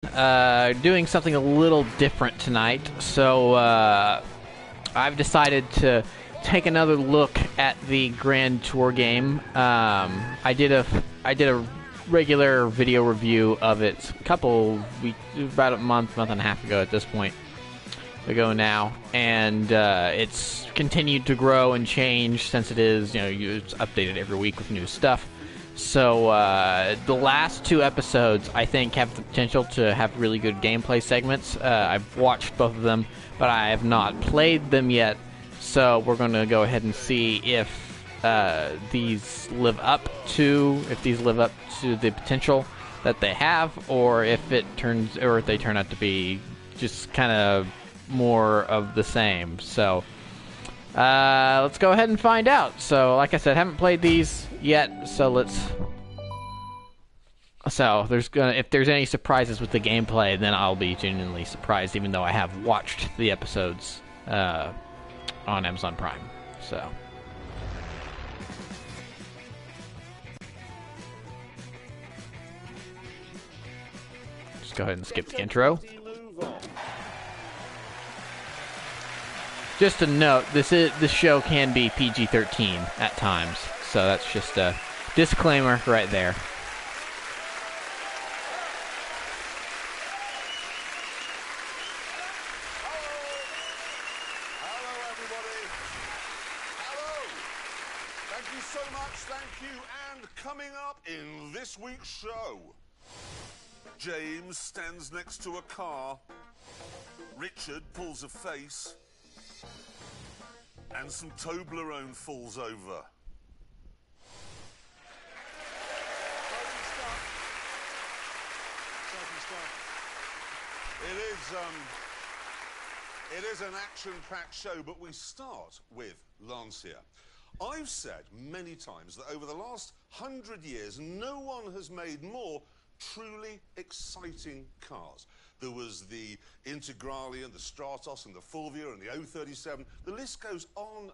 Doing something a little different tonight. So I've decided to take another look at the Grand Tour game. I did a regular video review of it a couple weeks, about a month and a half ago at this point ago now, and it's continued to grow and change since it is, it's updated every week with new stuff. So the last two episodes, I think, have the potential to have really good gameplay segments. I've watched both of them, but I have not played them yet. So we're going to go ahead and see if these live up to the potential that they have, or if they turn out to be just kind of more of the same. So let's go ahead and find out. So, like I said, haven't played these yet, so if there's any surprises with the gameplay, then I'll be genuinely surprised, even though I have watched the episodes on Amazon Prime. So just go ahead and skip the intro. Just a note, this show can be PG-13 at times, so that's just a disclaimer right there. Hello, everybody. Hello. Thank you so much. Thank you. And coming up in this week's show, James stands next to a car. Richard pulls a face. And some Toblerone falls over. It is an action-packed show, but we start with Lancia. I've said many times that over the last 100 years, no one has made more truly exciting cars. There was the Integrale and the Stratos and the Fulvia and the 037. The list goes on,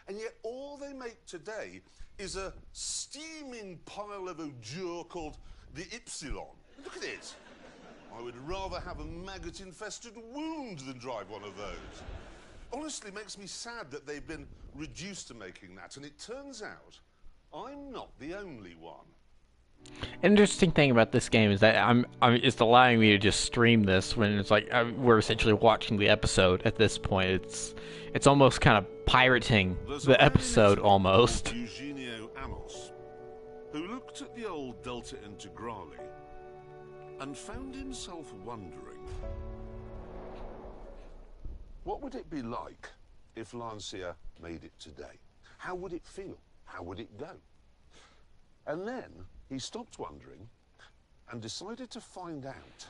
and yet all they make today is a steaming pile of ordure called the Ypsilon. Look at it. I would rather have a maggot-infested wound than drive one of those. Honestly, it makes me sad that they've been reduced to making that, and it turns out I'm not the only one. Interesting thing about this game is that it's allowing me to just stream this when it's like we're essentially watching the episode at this point. It's almost kind of pirating the episode almost. Eugenio Amos, who looked at the old Delta Integrale and found himself wondering, what would it be like if Lancia made it today? How would it feel? How would it go? And then he stopped wondering and decided to find out.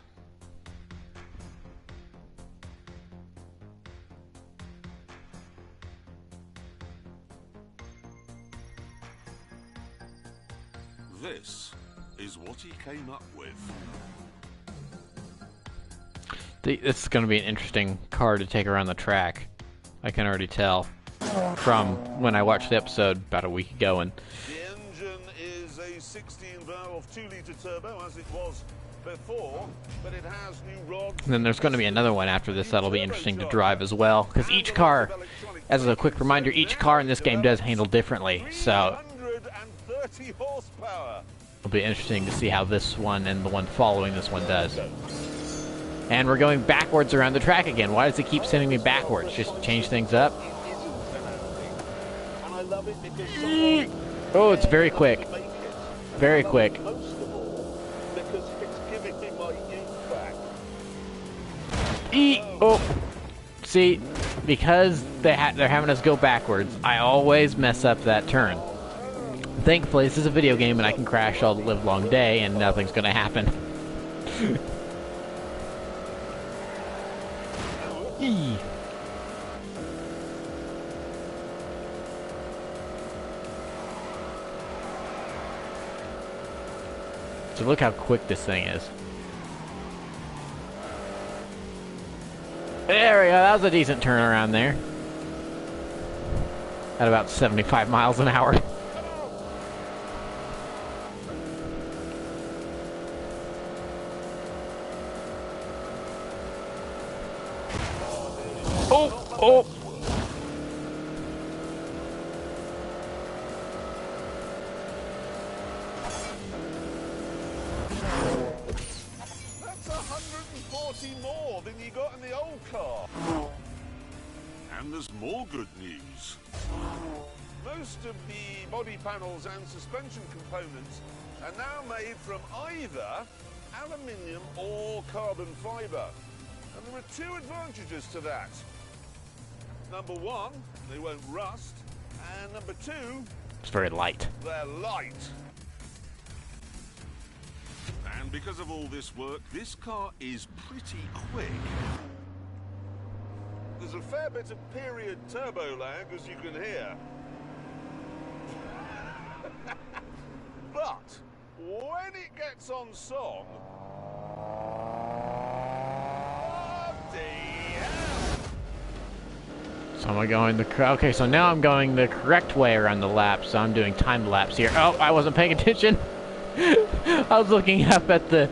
This is what he came up with. This is going to be an interesting car to take around the track. I can already tell from when I watched the episode about a week ago. And The engine is a 16-valve 2-litre turbo, as it was before, but it has new rods. then there's going to be another one after this that'll be interesting to drive as well, because each car, as a quick reminder, each car in this game does handle differently. So 330 horsepower. it'll be interesting to see how this one and the one following this one does. And we're going backwards around the track again. Why does it keep sending me backwards? Just change things up? Oh, it's very quick. Very quick. Oh, see, because they're having us go backwards, I always mess up that turn. Thankfully, this is a video game and I can crash all the live long day and nothing's gonna happen. So look how quick this thing is. There we go, that was a decent turnaround there. At about 75 miles an hour. Oh! That's 140 more than you got in the old car. And there's more good news. Most of the body panels and suspension components are now made from either aluminium or carbon fibre. And there are two advantages to that. Number one, they won't rust. And number two, It's very light. they're light. And because of all this work, this car is pretty quick. There's a fair bit of period turbo lag, as you can hear. But when it gets on song, bloody hell! So am I going okay, so now I'm going the correct way around the lap, so I'm doing time lapse here. Oh, I wasn't paying attention. I was looking up at the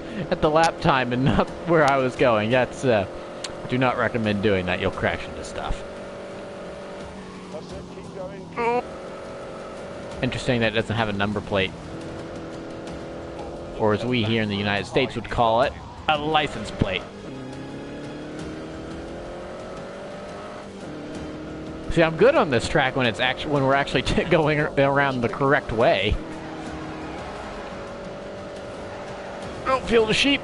lap time and not where I was going. That's I do not recommend doing that. You'll crash into stuff. That's it, keep going. Interesting that it doesn't have a number plate. Or as we here in the United States would call it, a license plate. See, I'm good on this track when we're actually going around the correct way. Don't feel the sheep.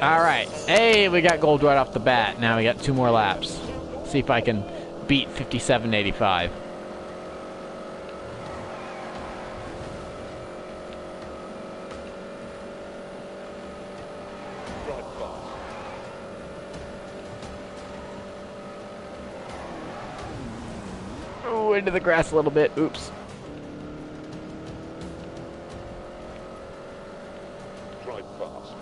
All right. Hey, we got gold right off the bat. Now we got 2 more laps. See if I can beat 57.85. Oh, into the grass a little bit. Oops. Drive fast.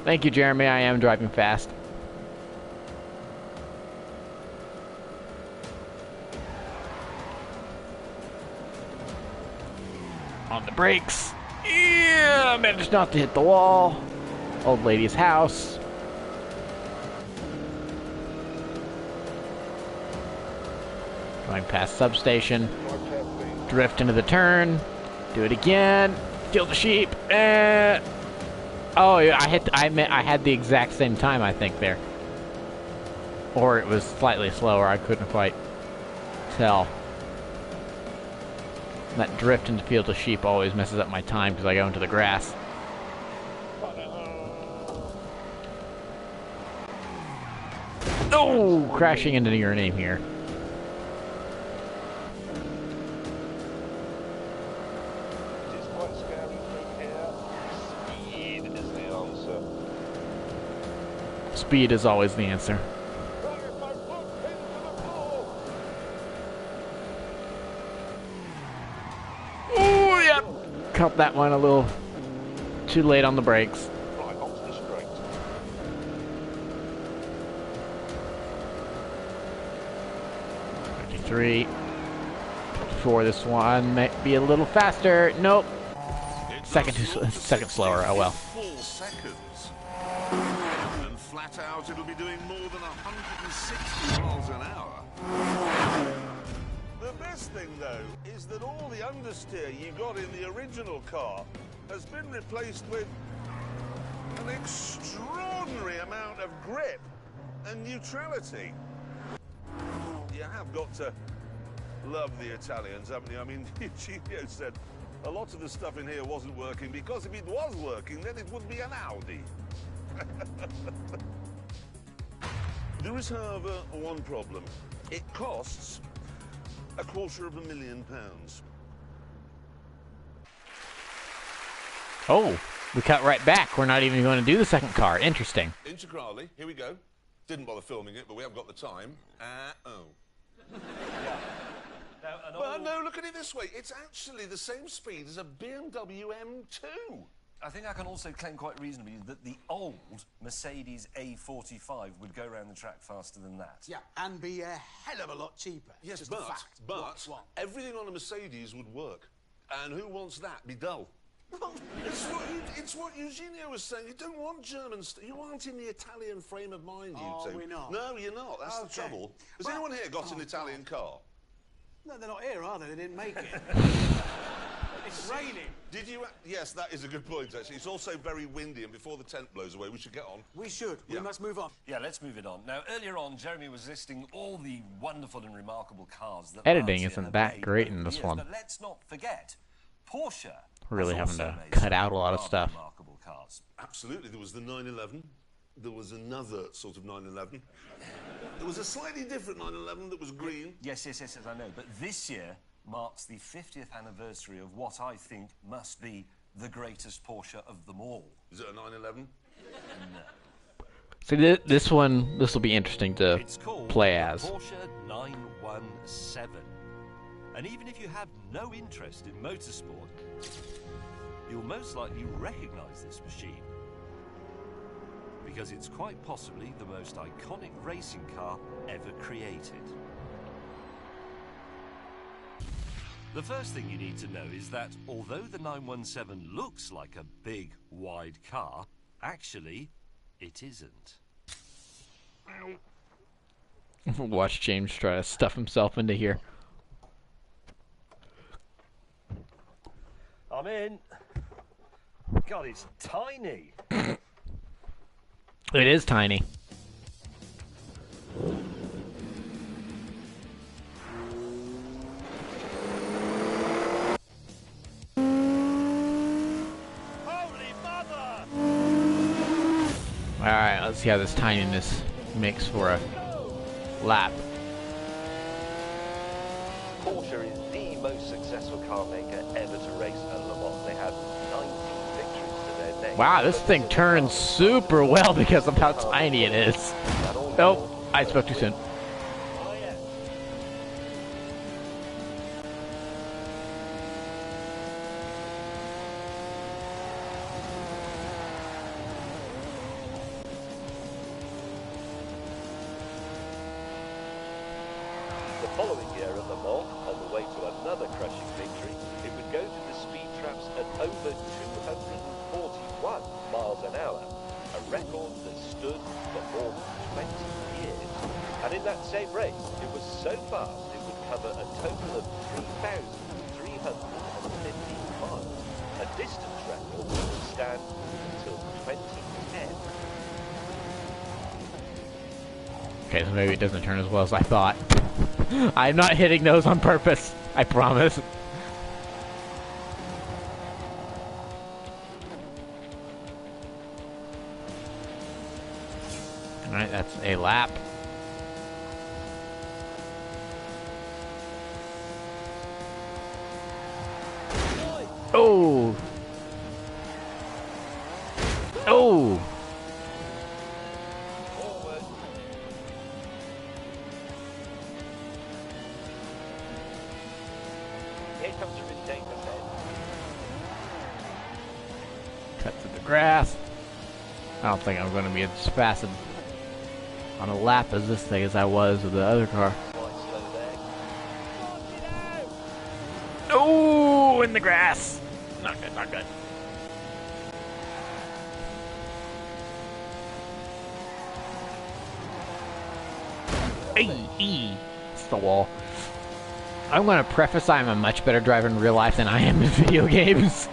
Thank you, Jeremy. I am driving fast. On the brakes. Yeah, managed not to hit the wall. Old lady's house. Going past substation. Drift into the turn. Do it again. Steal the sheep. Oh, yeah, I had the exact same time, I think, there. Or it was slightly slower. I couldn't quite tell. That drift into field of sheep always messes up my time because I go into the grass. Oh, crashing into your name here. It's quite scary through here. Speed is the answer. Speed is always the answer. Oh, yeah. Caught that one a little too late on the brakes. Right, onto the straight. 53. For this one, might be a little faster. Nope. Second slower. Oh well. 4 seconds. And flat out, it'll be doing more than 160 miles an hour. The best thing, though, is that all the understeer you got in the original car has been replaced with an extraordinary amount of grip and neutrality. You have got to love the Italians, haven't you? I mean, Gio said a lot of the stuff in here wasn't working because if it was working, then it would be an Audi. There is, however, one problem. It costs £250,000. Oh, we cut right back. We're not even going to do the second car. Interesting. Integrally, here we go. Didn't bother filming it, but we haven't got the time. But no, look at it this way. It's actually the same speed as a BMW M2. I think I can also claim quite reasonably that the old Mercedes A45 would go around the track faster than that. Yeah, and be a hell of a lot cheaper. Yes, Just a fact. but What? everything on a Mercedes would work. And who wants that? Be dull. It's what Eugenio was saying. You don't want German. You aren't in the Italian frame of mind, you two. We're not. No, you're not. That's the trouble. Has anyone here got an Italian car? No, they're not here, are they? They didn't make it. It's raining. Did you? Yes, that is a good point, actually. It's also very windy, and before the tent blows away, we should get on. We should. Yeah. We must move on. Yeah, let's move it on. Now, earlier on, Jeremy was listing all the wonderful and remarkable cars that Editing Lancia isn't have that made great over in the this years. one. But let's not forget, Porsche. We're really has having also to made cut some out a lot of rather stuff. Remarkable cars. Absolutely. There was the 911. There was another sort of 911. There was a slightly different 911 that was green. Yes, I know. But this year marks the 50th anniversary of what I think must be the greatest Porsche of them all. Is it a 911? No. So this will be interesting to It's called play the as. Porsche 917. And even if you have no interest in motorsport, you'll most likely recognize this machine, because it's quite possibly the most iconic racing car ever created. The first thing you need to know is that although the 917 looks like a big, wide car, actually, it isn't. Watch James try to stuff himself into here. I'm in. God, it's tiny. It is tiny. Holy mother! Alright, let's see how this tininess makes for a lap. Porsche is the most successful car maker ever to race at Le Mans. They have 19 victories to their name. Wow, this thing turns super well because of how tiny it is. Nope, I spoke too soon. Oh, yeah. The following year at Le Mans, on the way to another crushing victory, it would go to the speed traps at over 241 miles an hour, a record that stood for more than 20 years. And in that same race, it was so fast it would cover a total of 3,315 miles, a distance record that would stand until 2010. Okay, so maybe it doesn't turn as well as I thought. I'm not hitting those on purpose, I promise. Alright, that's a lap. Oh! Oh! Forward. Here comes a really dangerous head. Cut through the grass. I don't think I'm going to be as fast on a lap as this thing as I was with the other car. Quite slow there. Oh, in the grass. Not good, not good. Hey, it's the wall. I'm going to preface I'm a much better driver in real life than I am in video games.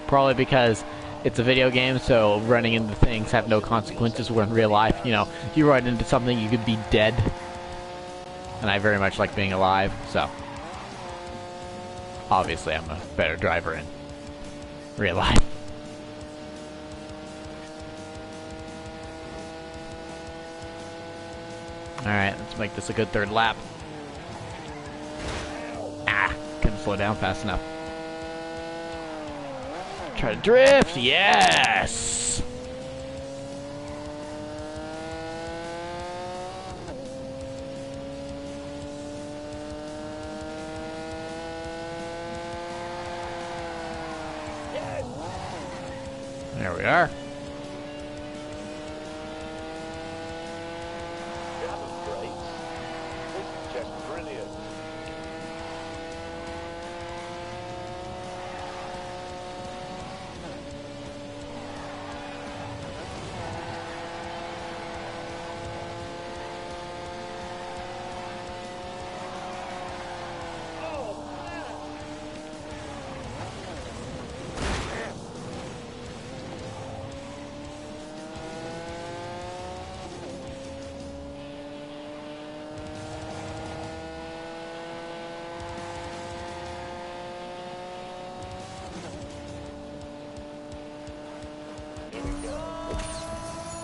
Probably because it's a video game, so running into things have no consequences, where in real life, you know, you run into something, you could be dead. And I very much like being alive, so obviously I'm a better driver in real life. Alright, let's make this a good third lap. Ah, couldn't slow down fast enough. Try to drift, yes! There we are. That was great. This is just brilliant.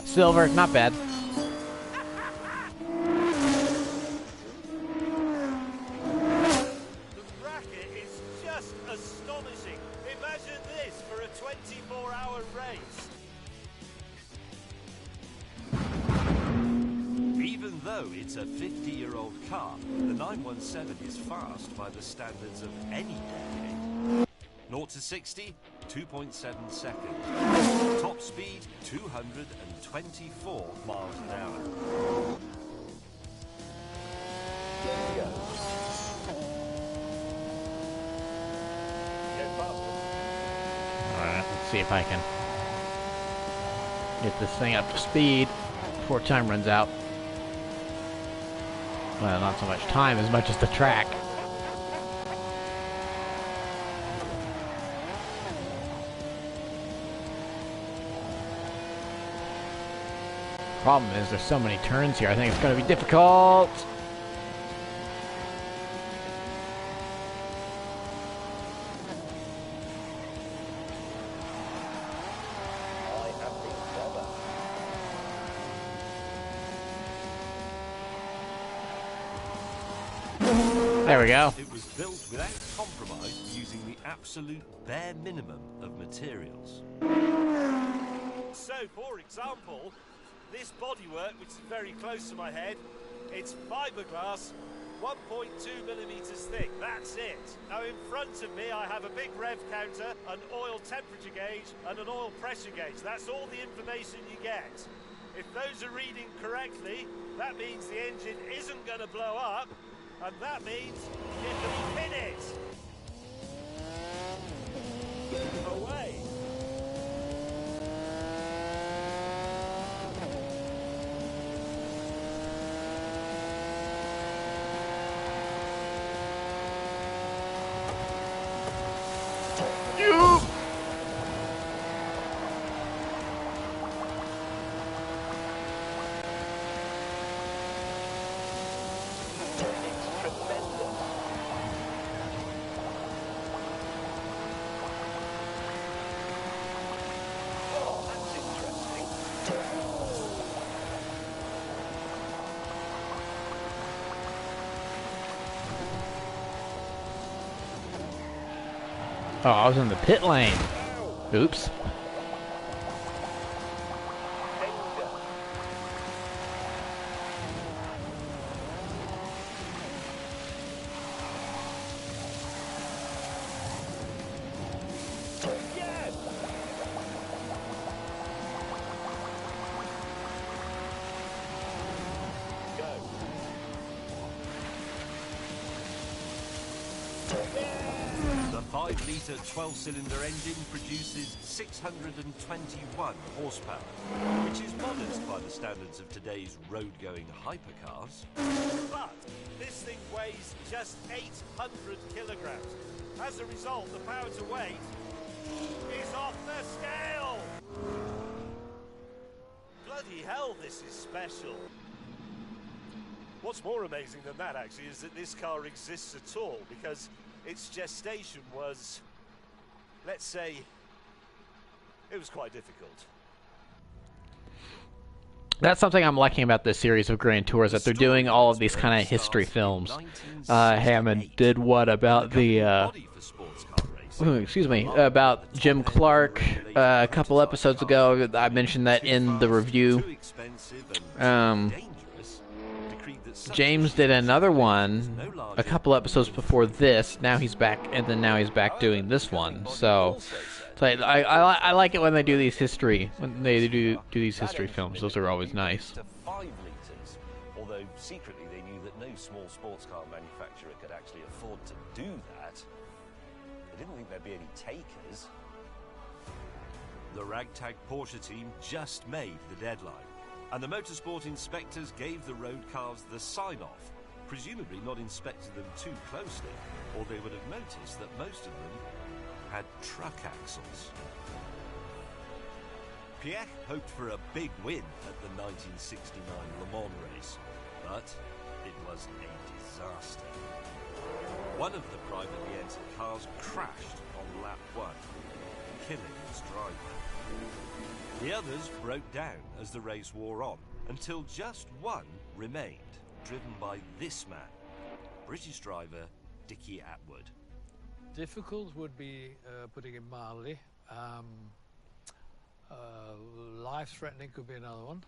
Silver, not bad. The racket is just astonishing. Imagine this for a 24-hour race. Even though it's a 50-year-old car, the 917 is fast by the standards of any decade. 0 to 60, 2.7 seconds. Top speed, 224 miles an hour. Go. Go faster. Alright, let's see if I can get this thing up to speed before time runs out. Well, not so much time as much as the track. Problem is, there's so many turns here. I think it's going to be difficult. I have been clever. There we go. It was built without compromise, using the absolute bare minimum of materials. So, for example, this bodywork, which is very close to my head, it's fiberglass, 1.2 millimeters thick. That's it. Now, in front of me, I have a big rev counter, an oil temperature gauge, and an oil pressure gauge. That's all the information you get. If those are reading correctly, that means the engine isn't going to blow up, and that means you can pin it. Away. Oh, I was in the pit lane. Oops. The 5-litre 12-cylinder engine produces 621 horsepower, which is modest by the standards of today's road-going hypercars. But this thing weighs just 800 kilograms. As a result, the power to weight is off the scale! Bloody hell, this is special. What's more amazing than that, actually, is that this car exists at all, because its gestation was, let's say, it was quite difficult. That's something I'm liking about this series of Grand Tours, that they're doing all of these kind of history films. Hammond did what about the, excuse me, about Jim Clark a couple episodes ago. I mentioned that in the review. James did another one a couple episodes before this. Now he's back, and then now he's back doing this one. So I like it when they do these history films. Those are always nice. 5 litres, although secretly they knew that no small sports car manufacturer could actually afford to do that. They didn't think there'd be any takers. The ragtag Porsche team just made the deadline, and the motorsport inspectors gave the road cars the sign-off, presumably not inspected them too closely, or they would have noticed that most of them had truck axles. Piech hoped for a big win at the 1969 Le Mans race, but it was a disaster. One of the privately entered cars crashed on lap 1, killing its driver. The others broke down as the race wore on, until just one remained, driven by this man, British driver Dickie Atwood. Difficult would be, putting it mildly. Life-threatening could be another one.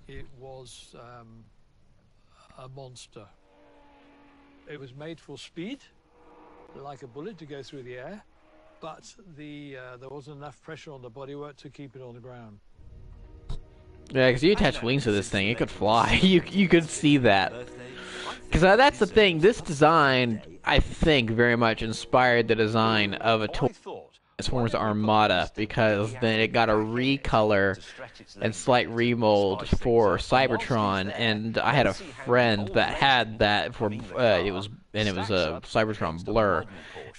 It was a monster. It was made for speed, like a bullet to go through the air, but there wasn't enough pressure on the bodywork to keep it on the ground. Yeah, because you attach wings to this thing, it could fly. You could see that. Because that's the thing. This design, I think, very much inspired the design of a toy Transformers Armada, because then it got a recolor and slight remold for Cybertron, and I had a friend that had that for it was a Cybertron Blur,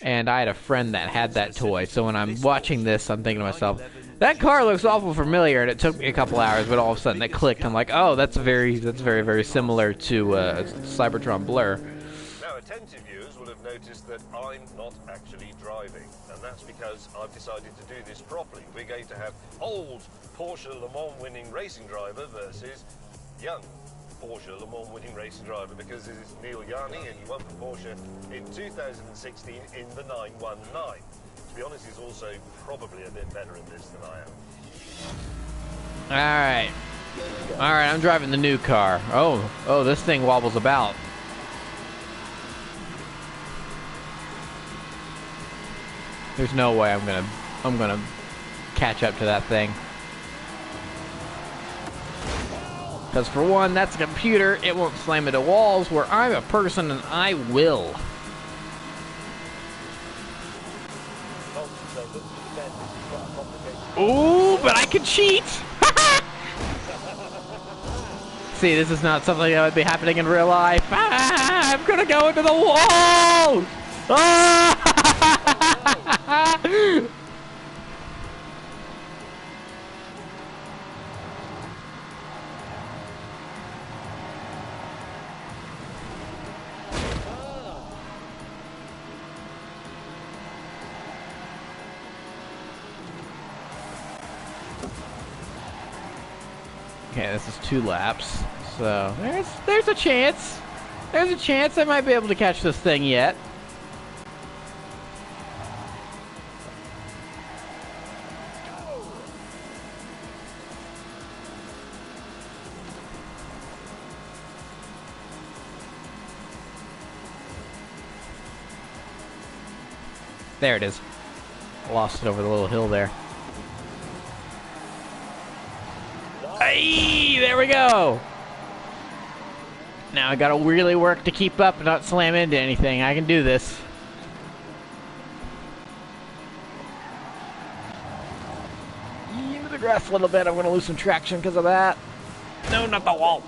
and I had a friend that had that toy. So when I'm watching this, I'm thinking to myself, that car looks awful familiar, and it took me a couple hours, but all of a sudden it clicked. I'm like, oh, that's very, very similar to Cybertron Blur. Now, attentive viewers will have noticed that I'm not actually driving, and that's because I've decided to do this properly. We're going to have old Porsche Le Mans winning racing driver versus young Porsche Le Mans winning racing driver, because this is Neil Yarni, and he won for Porsche in 2016 in the 919. To be honest, he's also probably a bit better in this than I am. Alright, I'm driving the new car. Oh, this thing wobbles about. There's no way I'm gonna catch up to that thing. Because for one, that's a computer, it won't slam into walls, where I'm a person and I will. Ooh, but I can cheat! See, this is not something that would be happening in real life. Ah, I'm gonna go into the wall! Ah! Okay, this is 2 laps, so there's a chance. There's a chance I might be able to catch this thing yet. There it is. Lost it over the little hill there. Hey, there we go. Now I gotta really work to keep up and not slam into anything. I can do this. Into the grass a little bit. I'm gonna lose some traction because of that. No, not the wall.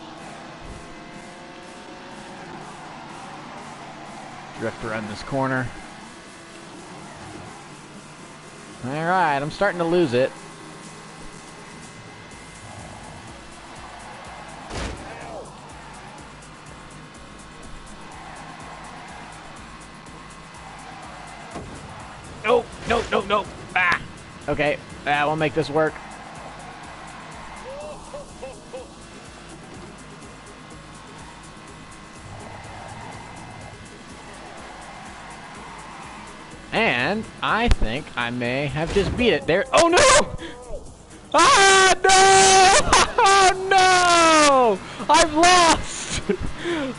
Drift around this corner. Alright, I'm starting to lose it. No. Ah! Okay, we'll make this work. And I think I may have just beat it there. Oh no! Ah, no! Oh no! I've lost!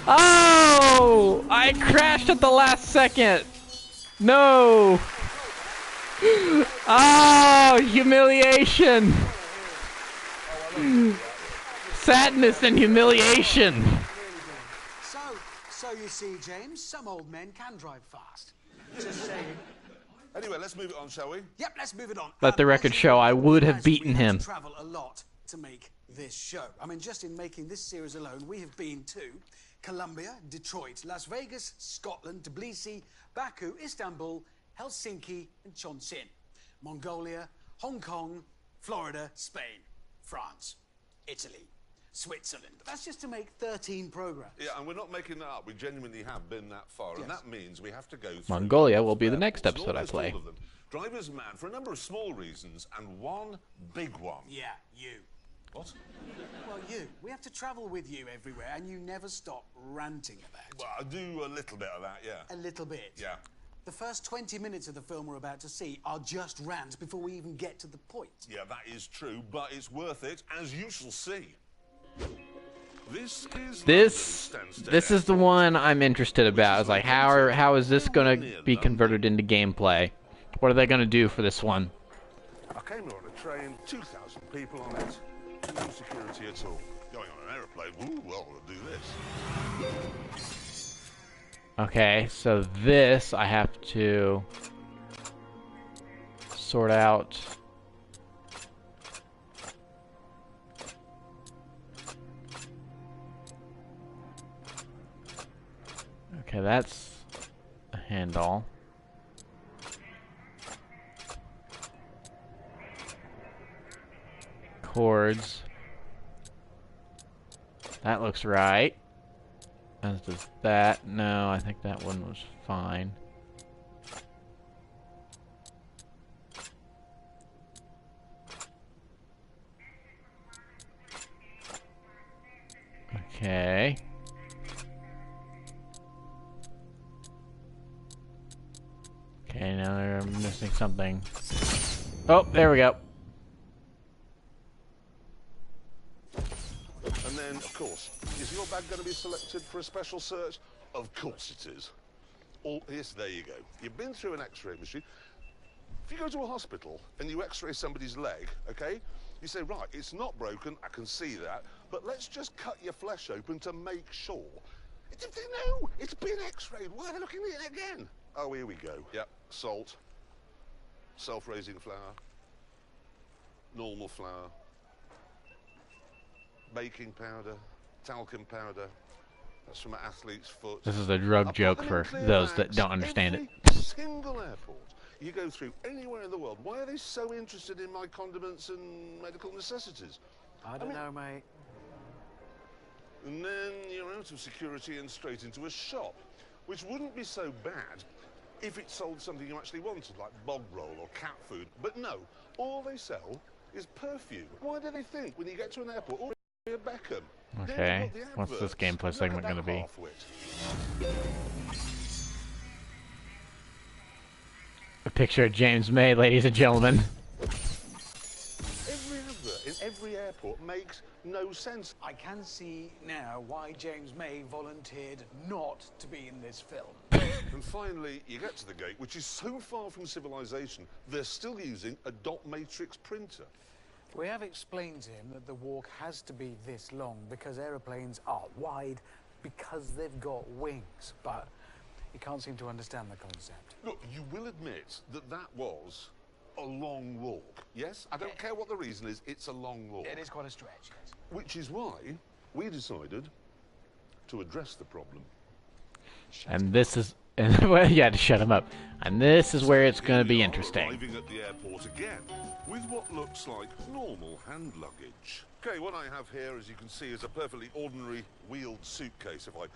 Oh! I crashed at the last second! No! Oh, humiliation! Sadness and humiliation! So you see, James, some old men can drive fast. Just saying. Anyway, let's move it on, shall we? Yep, let's move it on. Let the record show I would have beaten him. We travel a lot to make this show. I mean, just in making this series alone, we have been to Colombia, Detroit, Las Vegas, Scotland, Tbilisi, Baku, Istanbul, Helsinki, and Chongqing. Mongolia, Hong Kong, Florida, Spain, France, Italy, Switzerland. But that's just to make 13 programs. Yeah, and we're not making that up. We genuinely have been that far, and that means we have to go through... Mongolia will be the next episode I play. drive us mad for a number of small reasons and one big one. Yeah, you. What? Well, you. We have to travel with you everywhere, and you never stop ranting about it. Well, I do a little bit of that, yeah. A little bit? Yeah. The first 20 minutes of the film we're about to see are just rants before we even get to the point. Yeah, that is true, but it's worth it, as you shall see. This is the one I'm interested about. It's like, how is this going to be converted into gameplay? What are they going to do for this one? I came here on a train, 2,000 people on it, no security at all. Going on an aeroplane, ooh, well, we'll do this. Okay, so this I have to sort out. Okay, that's a handle. Cords. That looks right. As does that. No, I think that one was fine. Okay. Okay, now they're missing something. Oh, there we go. And then, of course, is your bag going to be selected for a special search? Of course it is. Yes, there you go. You've been through an X-ray machine. If you go to a hospital and you X-ray somebody's leg, okay, you say, right, it's not broken, I can see that, but let's just cut your flesh open to make sure. No, it's been X-rayed. Why are they looking at it again? Oh, here we go. Yep, salt, self-raising flour, normal flour, baking powder, talcum powder. That's from an athlete's foot. This is a drug joke for those that don't understand it. Every single airport you go through anywhere in the world, why are they so interested in my condiments and medical necessities? I don't know, mate. And then you're out of security and straight into a shop, which wouldn't be so bad if it sold something you actually wanted, like bog roll or cat food. But no, all they sell is perfume. Why do they think when you get to an airport, oh, you're Beckham? Okay, what's this gameplay segment going to be? A picture of James May, ladies and gentlemen. Every advert in every airport makes no sense. I can see now why James May volunteered not to be in this film. And finally, you get to the gate, which is so far from civilization, they're still using a dot matrix printer. We have explained to him that the walk has to be this long because aeroplanes are wide because they've got wings, but he can't seem to understand the concept. Look, you will admit that that was a long walk, yes? I don't care what the reason is, it's a long walk. It is quite a stretch, yes. Which is why we decided to address the problem. And this is... well, you had to shut him up. And this is where it's going to be interesting. Arriving at the airport again with what looks like normal hand luggage. Okay, what I have here, as you can see, is a perfectly ordinary wheeled suitcase. If I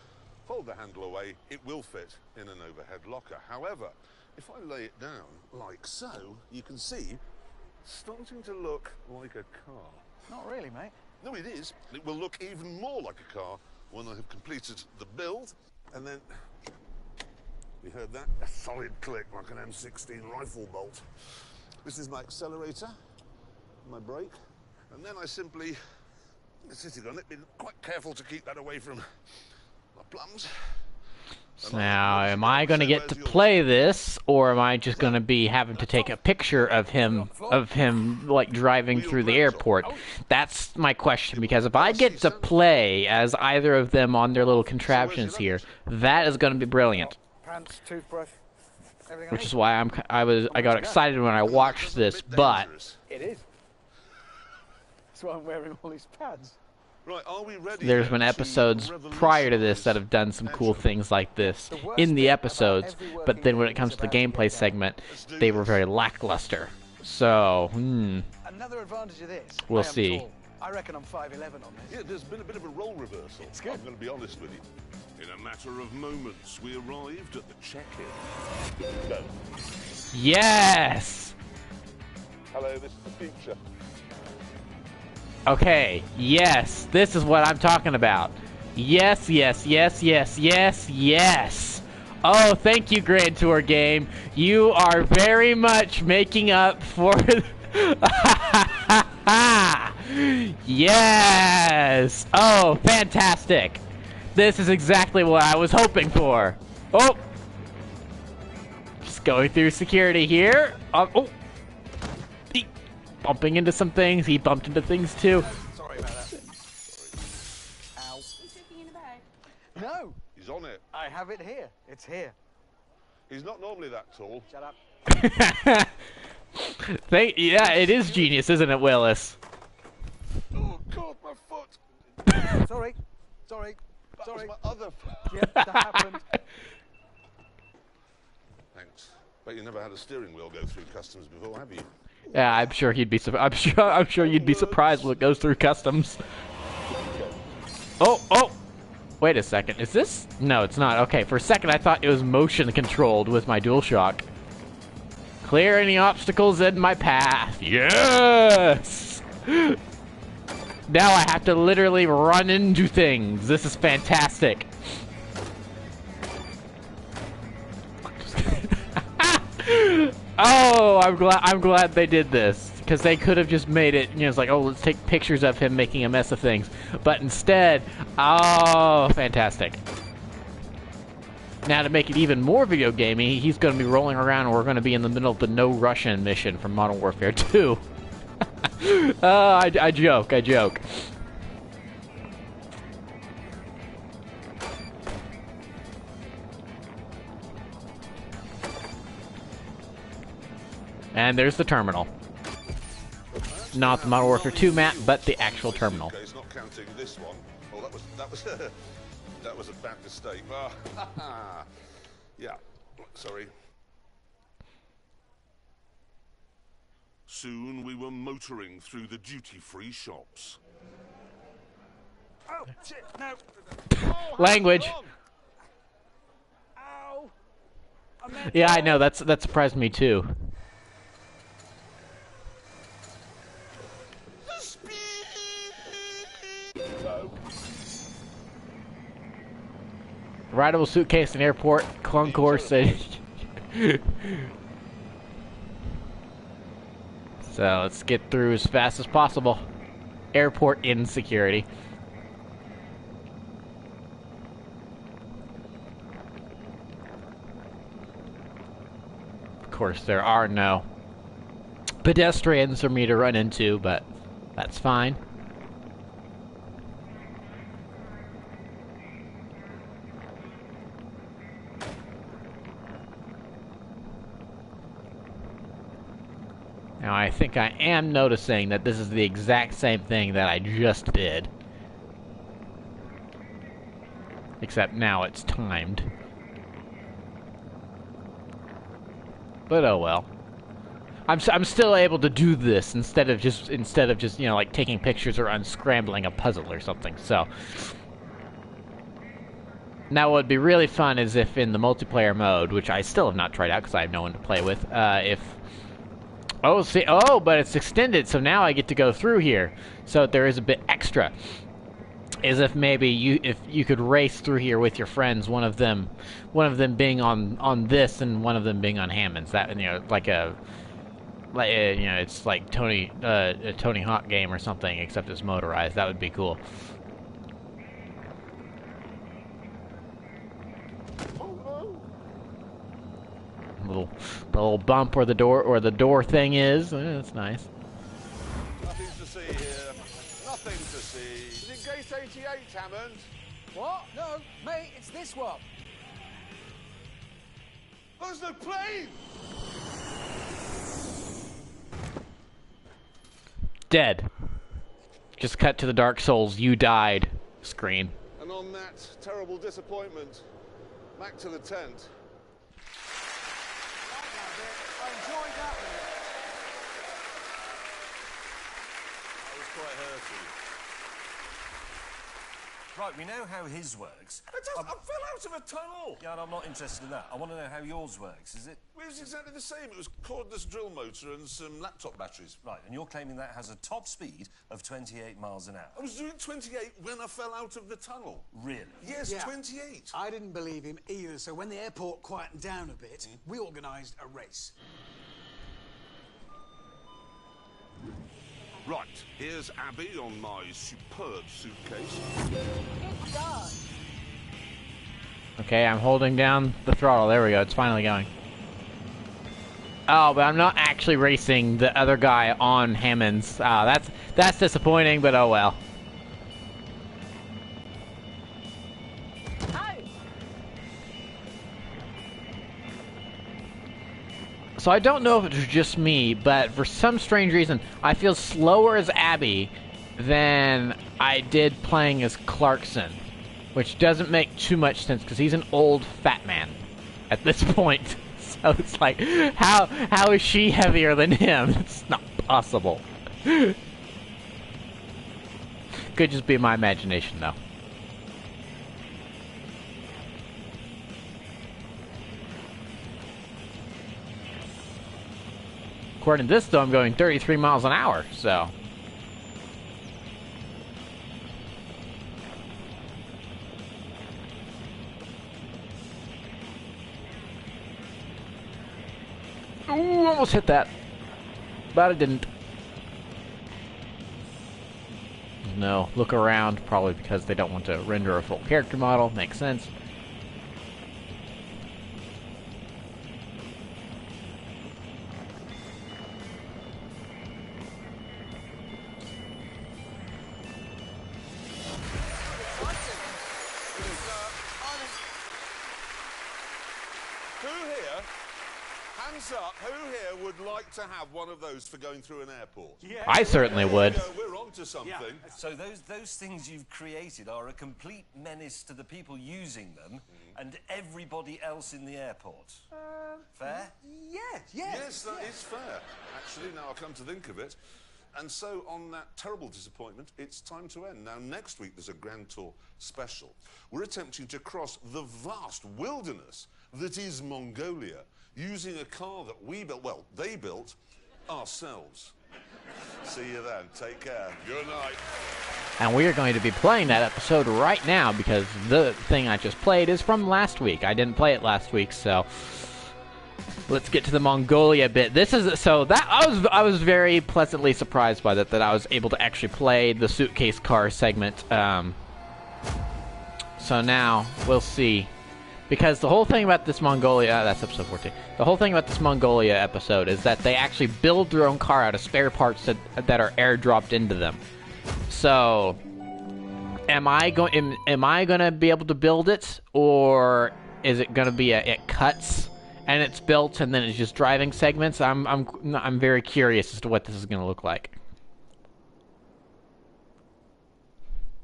fold the handle away, it will fit in an overhead locker. However, if I lay it down like so, you can see it's starting to look like a car. Not really, mate. No, it is. It will look even more like a car when I have completed the build. And then, you heard that? A solid click like an M16 rifle bolt. This is my accelerator, my brake, and then I simply, sitting on it, been quite careful to keep that away from my plums. So now, am I going to get to play this, or am I just going to be having to take a picture of him like driving through the airport? That's my question, because if I get to play as either of them on their little contraptions here, that is going to be brilliant. Pants, toothbrush, everything. Which is why I got excited when I watched this, but It is. That's why I'm wearing all these pads. Right, are we ready? there's been episodes prior to this that have done some cool things like this in the episodes, but then when it comes to the gameplay segment, they were very lackluster. So, Another advantage of this. We'll I am see. tall, I reckon I'm 5'11" on this. Yeah, there's been a bit of a role reversal. It's good. I'm going to be honest with you. In a matter of moments, we arrived at the check-in. Go. Yes! Hello, this is the future. Okay, yes, this is what I'm talking about. Yes, yes, yes, yes, yes, yes. Oh, thank you, Grand Tour game. You are very much making up for... Yes! Oh, fantastic. This is exactly what I was hoping for. Oh! Just going through security here. Oh! He bumping into some things. He bumped into things too. Sorry about that. Ow. He's looking in the bag. No, He's on it. I have it here. It's here. He's not normally that tall. Shut up. Yeah, it is genius, isn't it, Willis? Oh, God, my foot. Sorry. Sorry. That Sorry. was my other foot. Yep, that happened. Thanks. Bet you never had a steering wheel go through customs before, have you? Yeah, I'm sure he'd be. I'm sure you'd be surprised when it goes through customs. Oh, oh! Wait a second. Is this? No, it's not. Okay, for a second I thought it was motion controlled with my DualShock. Clear any obstacles in my path. Yes! Now I have to literally run into things. This is fantastic. Oh, I'm glad they did this, because they could have just made it, you know, it's like, oh, let's take pictures of him making a mess of things. But instead, oh, fantastic. Now to make it even more video gamey, he's going to be rolling around and we're going to be in the middle of the No Russian mission from Modern Warfare 2. I joke, I joke. And there's the terminal. Not the Modern Warfare 2 map, but the actual terminal. Okay, not counting this one. Oh, that was a bad mistake. Ah, yeah, sorry. Soon we were motoring through the duty-free shops. Oh, shit, no. Language. Ow. I meant Yeah, I know. That surprised me too. Rideable suitcase in airport, concourse. So let's get through as fast as possible. Airport insecurity. Of course, there are no pedestrians for me to run into, but that's fine. Now, I think I am noticing that this is the exact same thing that I just did. Except now it's timed. But oh well. I'm still able to do this instead of just you know, like taking pictures or unscrambling a puzzle or something. So now what would be really fun is if in the multiplayer mode, which I still have not tried out because I have no one to play with, but it's extended, so now I get to go through here. So there is a bit extra. As if maybe if you could race through here with your friends, one of them being on this and one of them being on Hammond's. That, you know, you know, it's like a Tony Hawk game or something, except it's motorized. That would be cool. The little bump where the door thing is. That's nice. Nothing to see here. Nothing to see. Is it gate 88, Hammond? What? No, mate, it's this one. There's no plane! Dead. Just cut to the Dark Souls, you died screen. And on that terrible disappointment, back to the tent. I enjoyed that one. quite hurting. Right, we know how his works. I fell out of a tunnel. Yeah, and I'm not interested in that. I want to know how yours works. Is it? It was exactly the same. It was cordless drill motor and some laptop batteries. Right, and you're claiming that has a top speed of 28 miles an hour. I was doing 28 when I fell out of the tunnel. Really? Yes, Yeah. 28. I didn't believe him either, so when the airport quietened down a bit, we organised a race. Right, here's Abby on my superb suitcase. Okay, I'm holding down the throttle. There we go. It's finally going. Oh, but I'm not actually racing the other guy on Hammond's. That's disappointing, but oh well. So I don't know if it was just me, but for some strange reason, I feel slower as Abby than I did playing as Clarkson, which doesn't make too much sense because he's an old fat man at this point. So it's like, how is she heavier than him? It's not possible. Could just be my imagination, though. According to this, though, I'm going 33 miles an hour, so... Ooh, almost hit that. But I didn't. No, look around, probably because they don't want to render a full character model. Makes sense. Hands up, who here would like to have one of those for going through an airport? Yeah. I certainly would. We're on to something. Yeah. So those things you've created are a complete menace to the people using them and everybody else in the airport. Fair? Yes, that is fair. Actually, now I come to think of it. And so, on that terrible disappointment, it's time to end. Now, next week, there's a Grand Tour special. We're attempting to cross the vast wilderness that is Mongolia using a car that we built, well, they built ourselves. See you then. Take care. Good night. And we are going to be playing that episode right now because the thing I just played is from last week. I didn't play it last week, so let's get to the Mongolia bit. This is so that I was very pleasantly surprised by that I was able to actually play the suitcase car segment. So now we'll see. Because the whole thing about this Mongolia... that's episode 14. The whole thing about this Mongolia episode is that they actually build their own car out of spare parts that are airdropped into them. So, am I going to be able to build it? Or is it going to be it cuts and it's built and then it's just driving segments? I'm very curious as to what this is going to look like.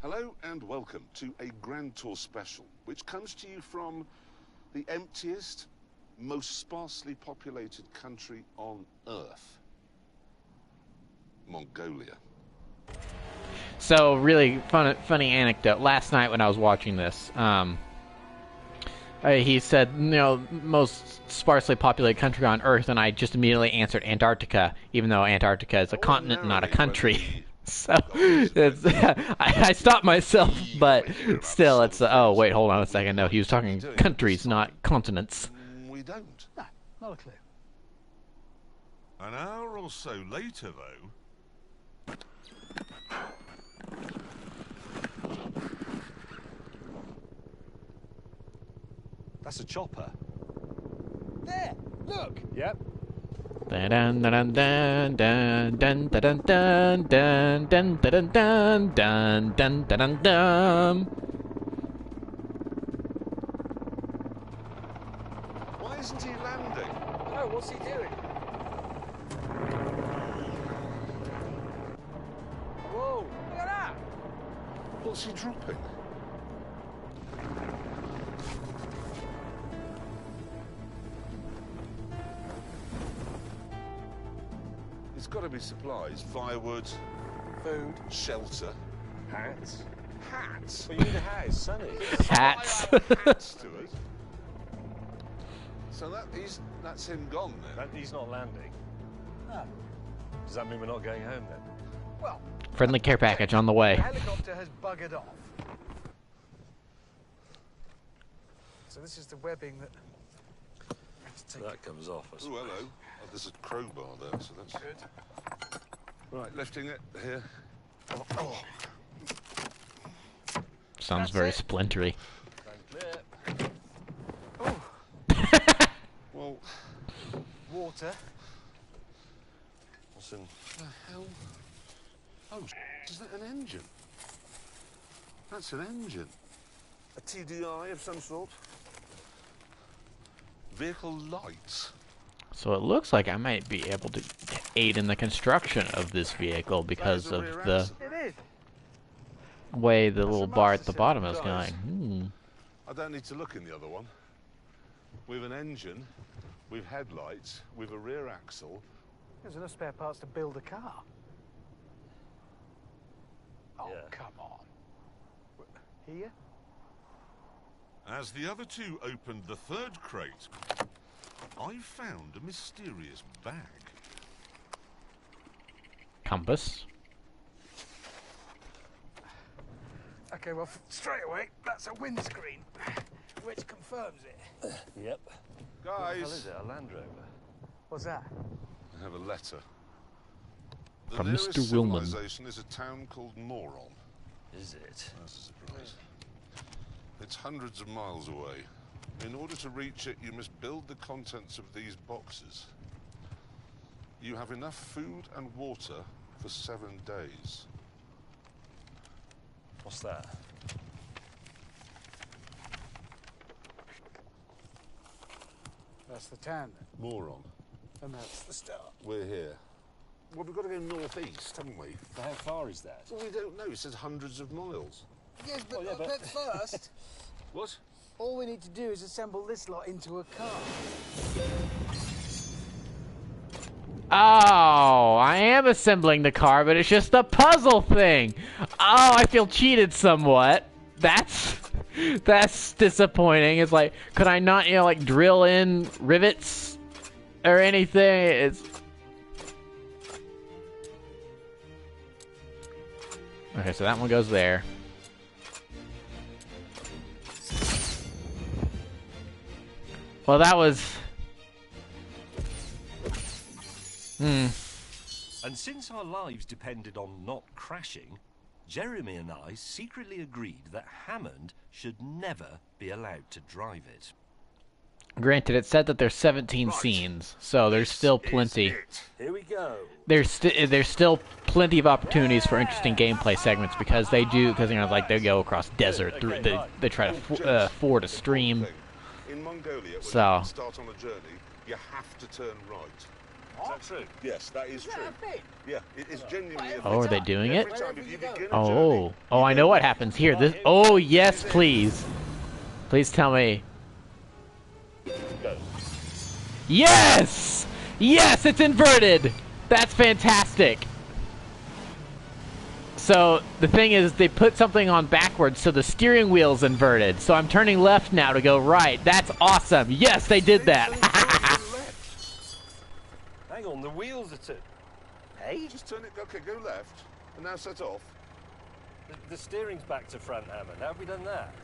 Hello and welcome to a Grand Tour special, which comes to you from the emptiest, most sparsely populated country on Earth, Mongolia. So, really funny anecdote. Last night when I was watching this, he said, you know, most sparsely populated country on Earth, and I just immediately answered Antarctica, even though Antarctica is a continent, not a country. So, I stopped myself, but still, it's, oh, wait, hold on a second. No, he was talking countries, not continents. We don't. No, not a clue. An hour or so later, though... That's a chopper. There, look. Yep. Dun dun dun dun dun dun dun dun dun dun dun dun dun dun dun dun. Why isn't he landing? Oh, what's he doing? Whoa, look at that. What's he dropping? It's got to be supplies, firewood, Food. shelter, Hats. hats. Well, you need a hat, it's sunny. Hats. Hats to it. So that's him gone then. He's not landing. No. Does that mean we're not going home then? Well, Friendly care package on the way. the helicopter has buggered off. So this is the webbing that... That comes off. I Oh, suppose. hello. Oh, there's a crowbar there, so that's Good. right. Lifting it here. Sounds That's very it. splintery. Clear. Oh, Well, water. What's in? the hell? Oh, is that an engine? That's an engine. A TDI of some sort. Vehicle lights. So it looks like I might be able to aid in the construction of this vehicle because That is a of rear the axle. It is. way the That's little a bar at master the bottom is cylinder, going. I don't need to look in the other one. We've an engine, we've headlights, we've a rear axle. There's enough spare parts to build a car. Oh, Yeah. come on. Here? As the other two opened the third crate, I found a mysterious bag. Compass. Okay, well, straight away, that's a windscreen, which confirms it. Yep. What the hell Guys, is it? A Land Rover? What's that? I have a letter. The From nearest Mr. Willman. civilization is a town called Moron. Is it? That's a surprise. It's hundreds of miles away. In order to reach it, you must build the contents of these boxes. You have enough food and water for 7 days. What's that? That's the town, then. Moron. And that's the start. We're here. Well, we've got to go northeast, haven't we? How far is that? Well, we don't know. It says hundreds of miles. Yes, but, yeah, but- first, What? all we need to do is assemble this lot into a car. Oh, I am assembling the car, but it's just a puzzle thing. Oh, I feel cheated somewhat. That's disappointing. It's like, could I not, like drill in rivets or anything? It's okay. So that one goes there. Well, that was. And since our lives depended on not crashing, Jeremy and I secretly agreed that Hammond should never be allowed to drive it. Granted, it said that there's 17 scenes, so there's still plenty. Here we go. There's still plenty of opportunities for interesting gameplay segments because they like they go across desert through they try to ford a stream. In Mongolia, when So- you start on a journey, you have to turn right. Is that true? Yes, that is true. Yeah, it is genuinely a Oh, are they doing it? Every time if you begin a Oh, journey, I know what happens here. This. Oh yes, please, please tell me. Go. Yes, yes, it's inverted. That's fantastic. So the thing is, they put something on backwards, so the steering wheel's inverted. So I'm turning left now to go right. That's awesome. Yes, they did that. Hang on, the wheels are too. Hey? just turn it. Okay, go left, and now set off. The steering's back to front, Hammond. How have we done that?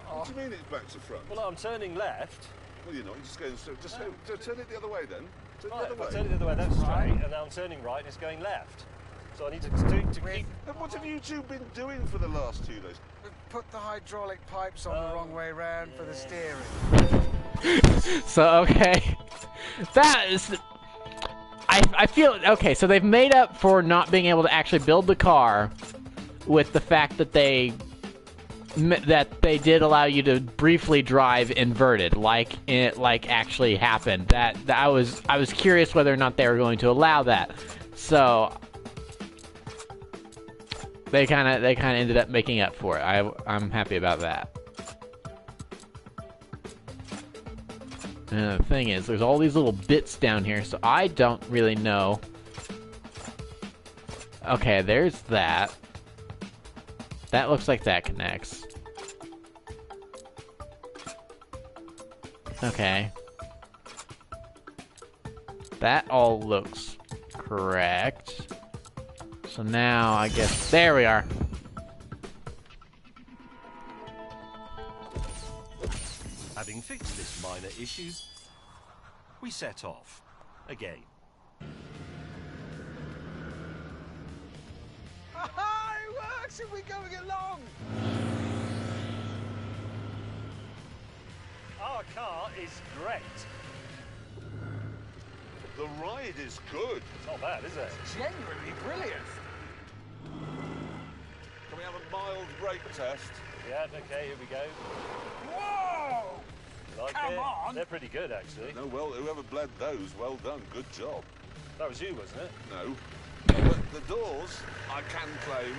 What do you mean it's back to front? Well, I'm turning left. Well, you're not. You're just going. Just go, turn it the other way then. Turn Right, it if the I other turn way. it the other way, that's straight, and now I'm turning right and it's going left. So I need to keep... And what have you two been doing for the last 2 days? We've put the hydraulic pipes on the wrong way round for the steering. So okay, that is. I feel okay. So they've made up for not being able to actually build the car with the fact that they did allow you to briefly drive inverted, like it actually happened. That I was curious whether or not they were going to allow that. So they kind of ended up making up for it. I'm happy about that. And the thing is, there's all these little bits down here, so I don't really know Okay, there's that. That looks like that connects. Okay. That all looks correct. So now, I guess... There we are. Having fixed this minor issue, we set off again. Aha! It works! Are we going along? Our car is great. The ride is good. It's not bad, is it? Genuinely brilliant. Can we have a mild brake test? Yeah, okay, here we go. Whoa! You like Come it? on. They're pretty good, actually. No, well, whoever bled those, well done. Good job. That was you, wasn't it? No. But the doors, I can claim,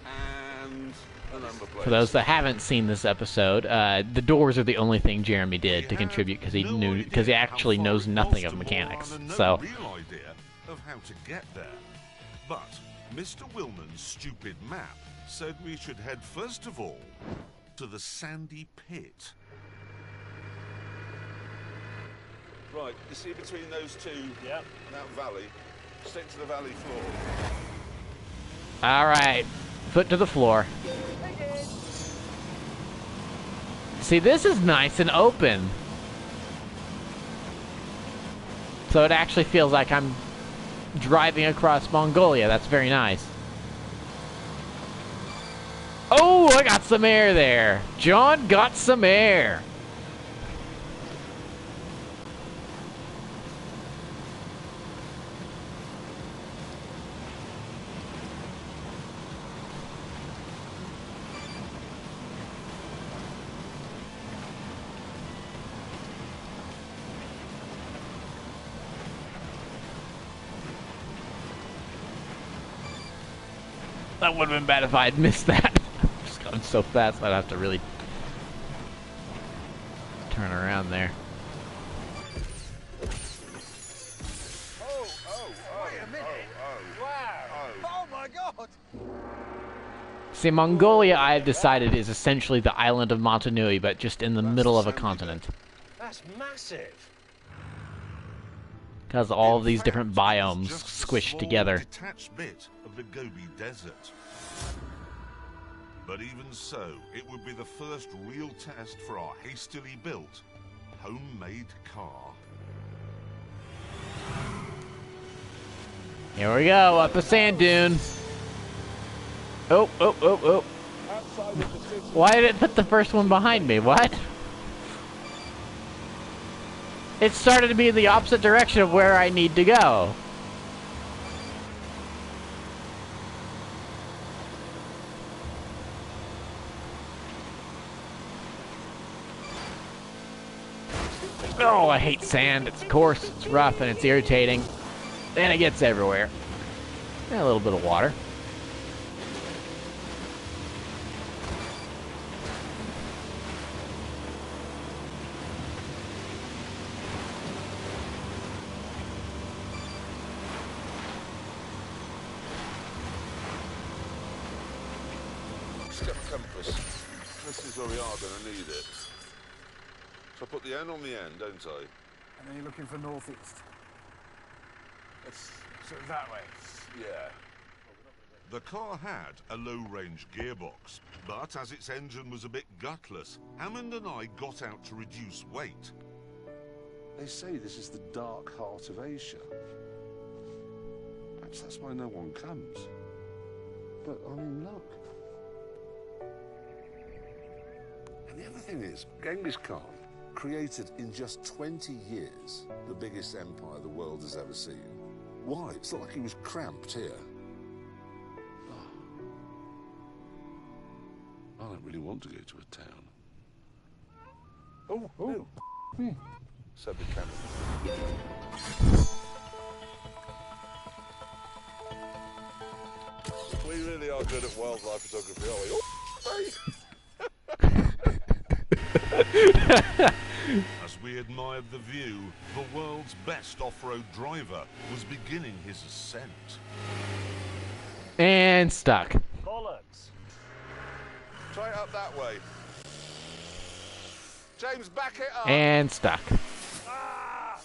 and the number plate. For those that haven't seen this episode, the doors are the only thing Jeremy did to contribute because he actually knows nothing of mechanics. So, real idea of how to get there. But Mr. Willman's stupid map said we should head first of all to the sandy pit. Right, you see between those two, Yeah. that valley, stick to the valley floor. all right, foot to the floor. See, this is nice and open. So it actually feels like I'm driving across Mongolia. That's very nice. Oh, I got some air there. John got some air. That would have been bad if I had missed that. I'm just going so fast I'd have to really turn around there. Wait a minute. Wow. Oh my God. See, Mongolia, I have decided, is essentially the island of Montanui, but just in the middle of a continent. That's massive. Because all of these In different fact, it's biomes just a squished small, together. detached bit of the Gobi Desert. But even so, it would be the first real test for our hastily built, homemade car. Here we go, up a sand dune. Oh. Why did it put the first one behind me? What? It started to be the opposite direction of where I need to go. Oh, I hate sand. It's coarse, it's rough, and it's irritating. And it gets everywhere. And a little bit of water. Step compass. This is where we are going to need it. So I put the N on the end, don't I? And then you're looking for northeast. It's sort of that way. Yeah. The car had a low-range gearbox, but as its engine was a bit gutless, Hammond and I got out to reduce weight. They say this is the dark heart of Asia. Perhaps that's why no one comes. But, I mean, look. And the other thing is, Genghis Khan created in just 20 years the biggest empire the world has ever seen. Why? It's not like he was cramped here. I don't really want to go to a town. Oh. Said the camera. We really are good at wildlife photography, are we? As we admired the view, the world's best off-road driver was beginning his ascent. And stuck. Bollocks. Try it up that way. James, back it up. And stuck. Ah!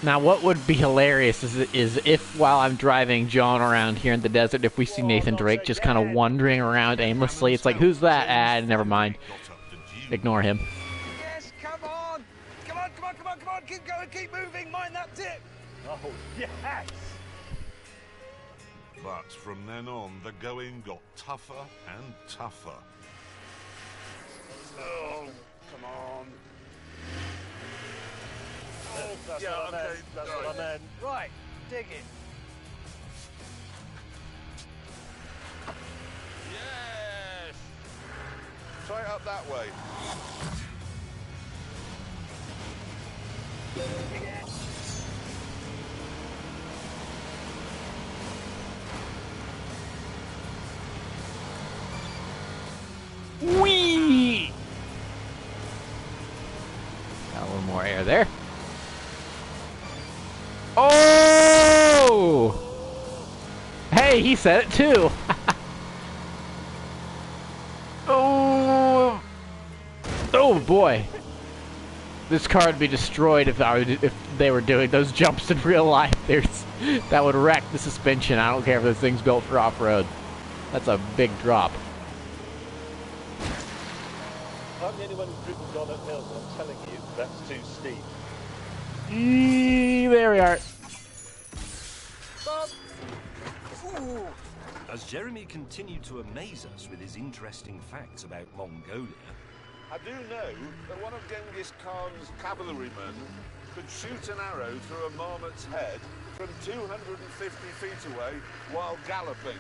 Now, what would be hilarious is if while I'm driving John around here in the desert, if we see Nathan Drake just kind of wandering around aimlessly, it's like, who's that? Never mind. Ignore him. Yes, come on! Come on, come on, come on, come on! Keep going, keep moving, mind that tip! Oh, yes! But from then on, the going got tougher and tougher. Oh, come on. Oh, that's Yeah, what I meant. okay, That's right. what I meant. Right, dig it. Yes! Try it up that way. Whee! Got a little more air there. Oh! Hey, he said it too. Oh! Oh boy! This car would be destroyed if they were doing those jumps in real life. That would wreck the suspension. I don't care if this thing's built for off-road. That's a big drop. I'm the only one who's driven John uphill, but I'm telling you, that's too steep. There we are. As Jeremy continued to amaze us with his interesting facts about Mongolia, I do know that one of Genghis Khan's cavalrymen could shoot an arrow through a marmot's head from 250 feet away while galloping.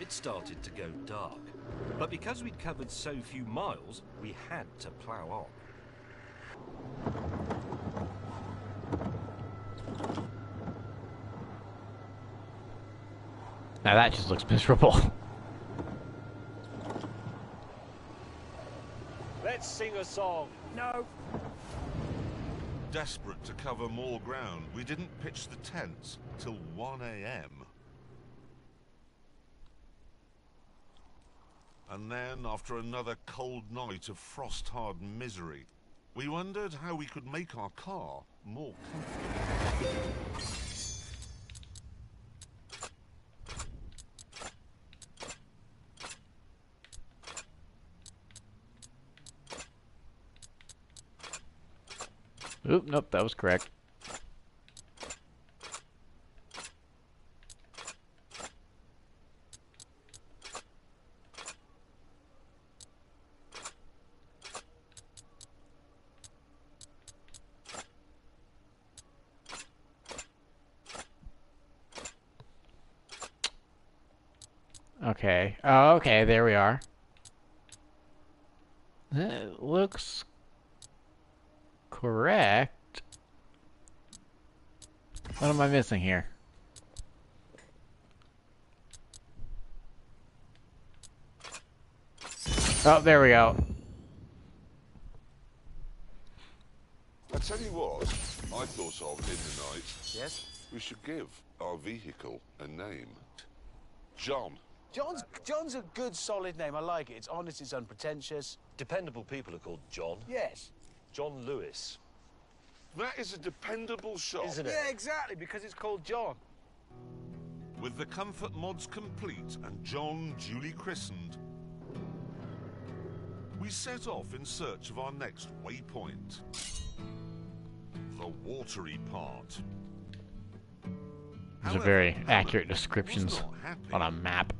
it started to go dark. But because we'd covered so few miles, we had to plough on. Now that just looks miserable. Let's sing a song. No. Desperate to cover more ground, we didn't pitch the tents till 1 a.m. And then, after another cold night of frost-hard misery, we wondered how we could make our car more comfortable. Oop, nope, that was correct. Okay. Oh, okay, there we are. It looks correct. What am I missing here? Oh, there we go. I tell you what, I thought of in the night. Yes? We should give our vehicle a name. John. John's a good, solid name. I like it. It's honest, it's unpretentious. Dependable people are called John. Yes. John Lewis. That is a dependable shot. Isn't it? Yeah, exactly, because it's called John. With the comfort mods complete and John duly christened, we set off in search of our next waypoint. The watery part. These are very However, accurate Alan was descriptions not happy. on a map.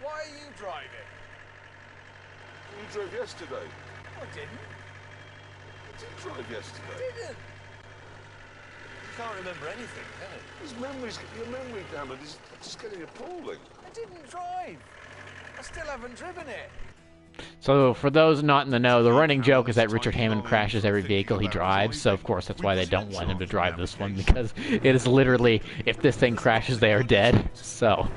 Why are you driving? You drove yesterday. I didn't. I did drive yesterday. Didn't. You can't remember anything, can you? Your memory, damn it, is just getting appalling. I didn't drive. I still haven't driven it. So, for those not in the know, the running joke is that Richard Hammond crashes every vehicle he drives, so of course that's why they don't want him to drive this one, because it is literally, if this thing crashes, they are dead, so...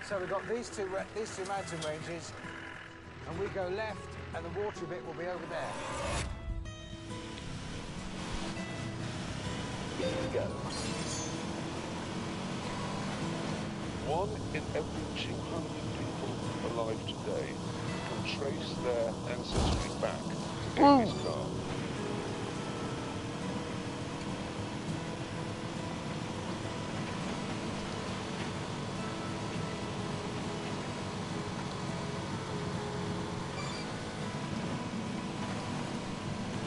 So we've got these two mountain ranges, and we go left, and the watery bit will be over there. go. 1 in every 200 people alive today can trace their ancestry back to Genghis Khan.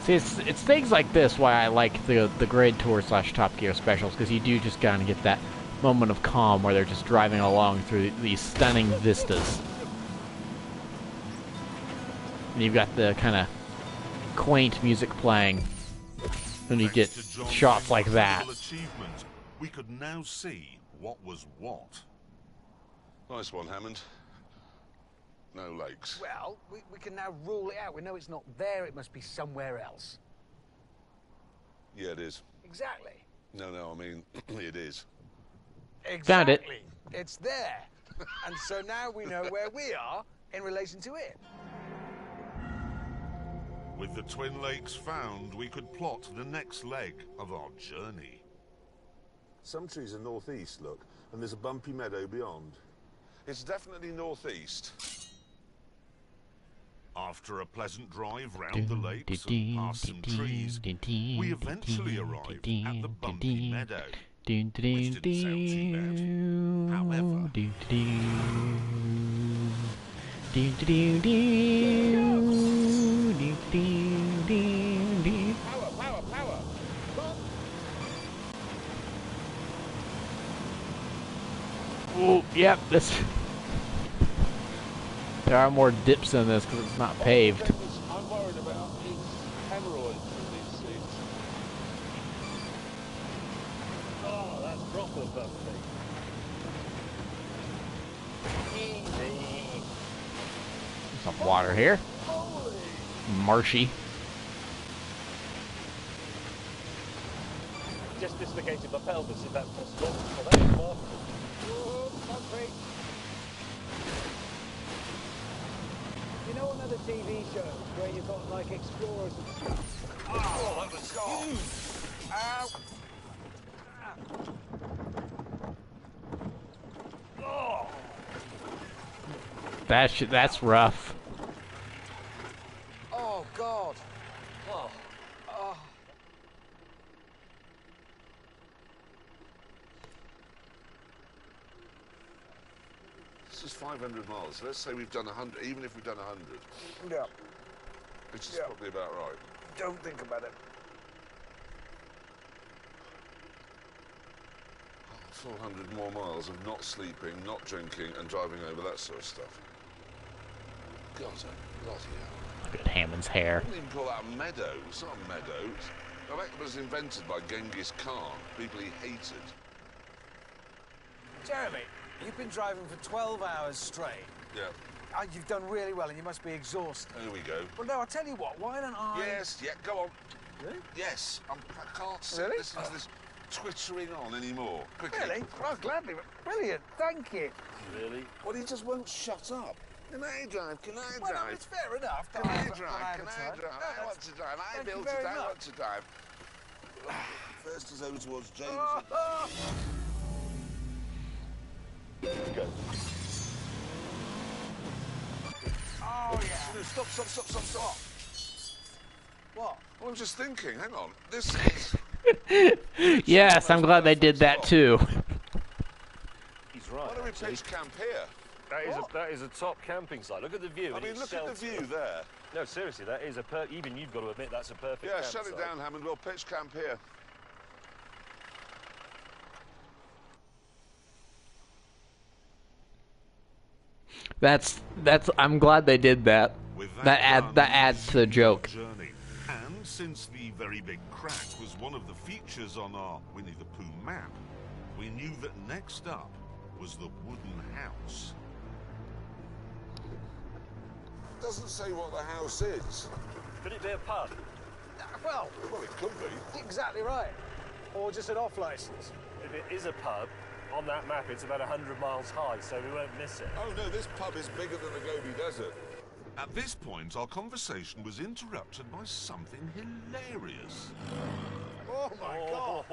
See, it's things like this why I like the Grid Tour / Top Gear specials, because you do just kind of get that moment of calm where they're just driving along through these stunning vistas. And you've got the kind of quaint music playing, and you get shots like that. We could now see what was what. Nice one, Hammond. No lakes. Well, we can now rule it out. We know it's not there. It must be somewhere else. Yeah, it is. Exactly. No, I mean, it is. Exactly. Found it. It's there. And so now we know where we are in relation to it. With the Twin Lakes found, we could plot the next leg of our journey. Some trees are northeast, look, and there's a bumpy meadow beyond. It's definitely northeast. After a pleasant drive round the lakes and past some trees, we eventually arrived at the bumpy meadow, which didn't sound too bad. However, Power. Oh, yep, this. There are more dips in this because it's not paved. I'm worried about his hemorrhoids in these seats. Oh, that's proper bumpy. Easy. Some water here. Marshy. Just dislocated my pelvis, if that's possible. Well, that is marvellous. Oh, concrete. You know another TV show where you've got like explorers and stuff? Oh, that was huge. Ow. Oh. That's rough. Oh, God. Oh. Oh. this is 500 miles. Let's say we've done 100, even if we've done 100. Yeah. Which is Yeah. probably about right. Don't think about it. Oh, 400 more miles of not sleeping, not drinking, and driving over, that sort of stuff. God, bloody hell. Look at Hammond's hair. I wouldn't even call that a meadow. It's not a meadow. I reckon it was invented by Genghis Khan, people he hated. Jeremy, you've been driving for 12 hours straight. Yeah, You've done really well and you must be exhausted. there we go. Well, no, I'll tell you what, why don't I... Yes, yeah, go on. Really? Yes, I can't sit Really? listening to this twittering on anymore. Quickly. Really? Well, gladly. Brilliant, thank you. Really? Well, he just won't shut up. Can I drive? Can I Well, no, drive? it's fair enough. Can I drive? Can I drive? I want to drive. I Thank you built it. very I much. want to drive. First is over towards James. Go. Oh, yeah. No, stop. What? Well, I'm just thinking. Hang on. This is. Yes, I'm glad they did that too. He's right. Why don't we actually. pitch camp here? That is a top camping site. Look at the view. I and mean, it's look at the sheltered. view there. No, seriously, that is a even you've got to admit that's a perfect Yeah, campsite. shut it down, Hammond. We'll pitch camp here. That's. I'm glad they did that. With That done, adds to the joke. Journey. And since the very big crack was one of the features on our Winnie the Pooh map, we knew that next up was the wooden house. Doesn't say what the house is. Could it be a pub? Well, Well, it could be. exactly right. Or just an off-licence. If it is a pub, on that map it's about 100 miles high, so we won't miss it. Oh no, this pub is bigger than the Gobi Desert. At this point, our conversation was interrupted by something hilarious. Oh, Oh my God!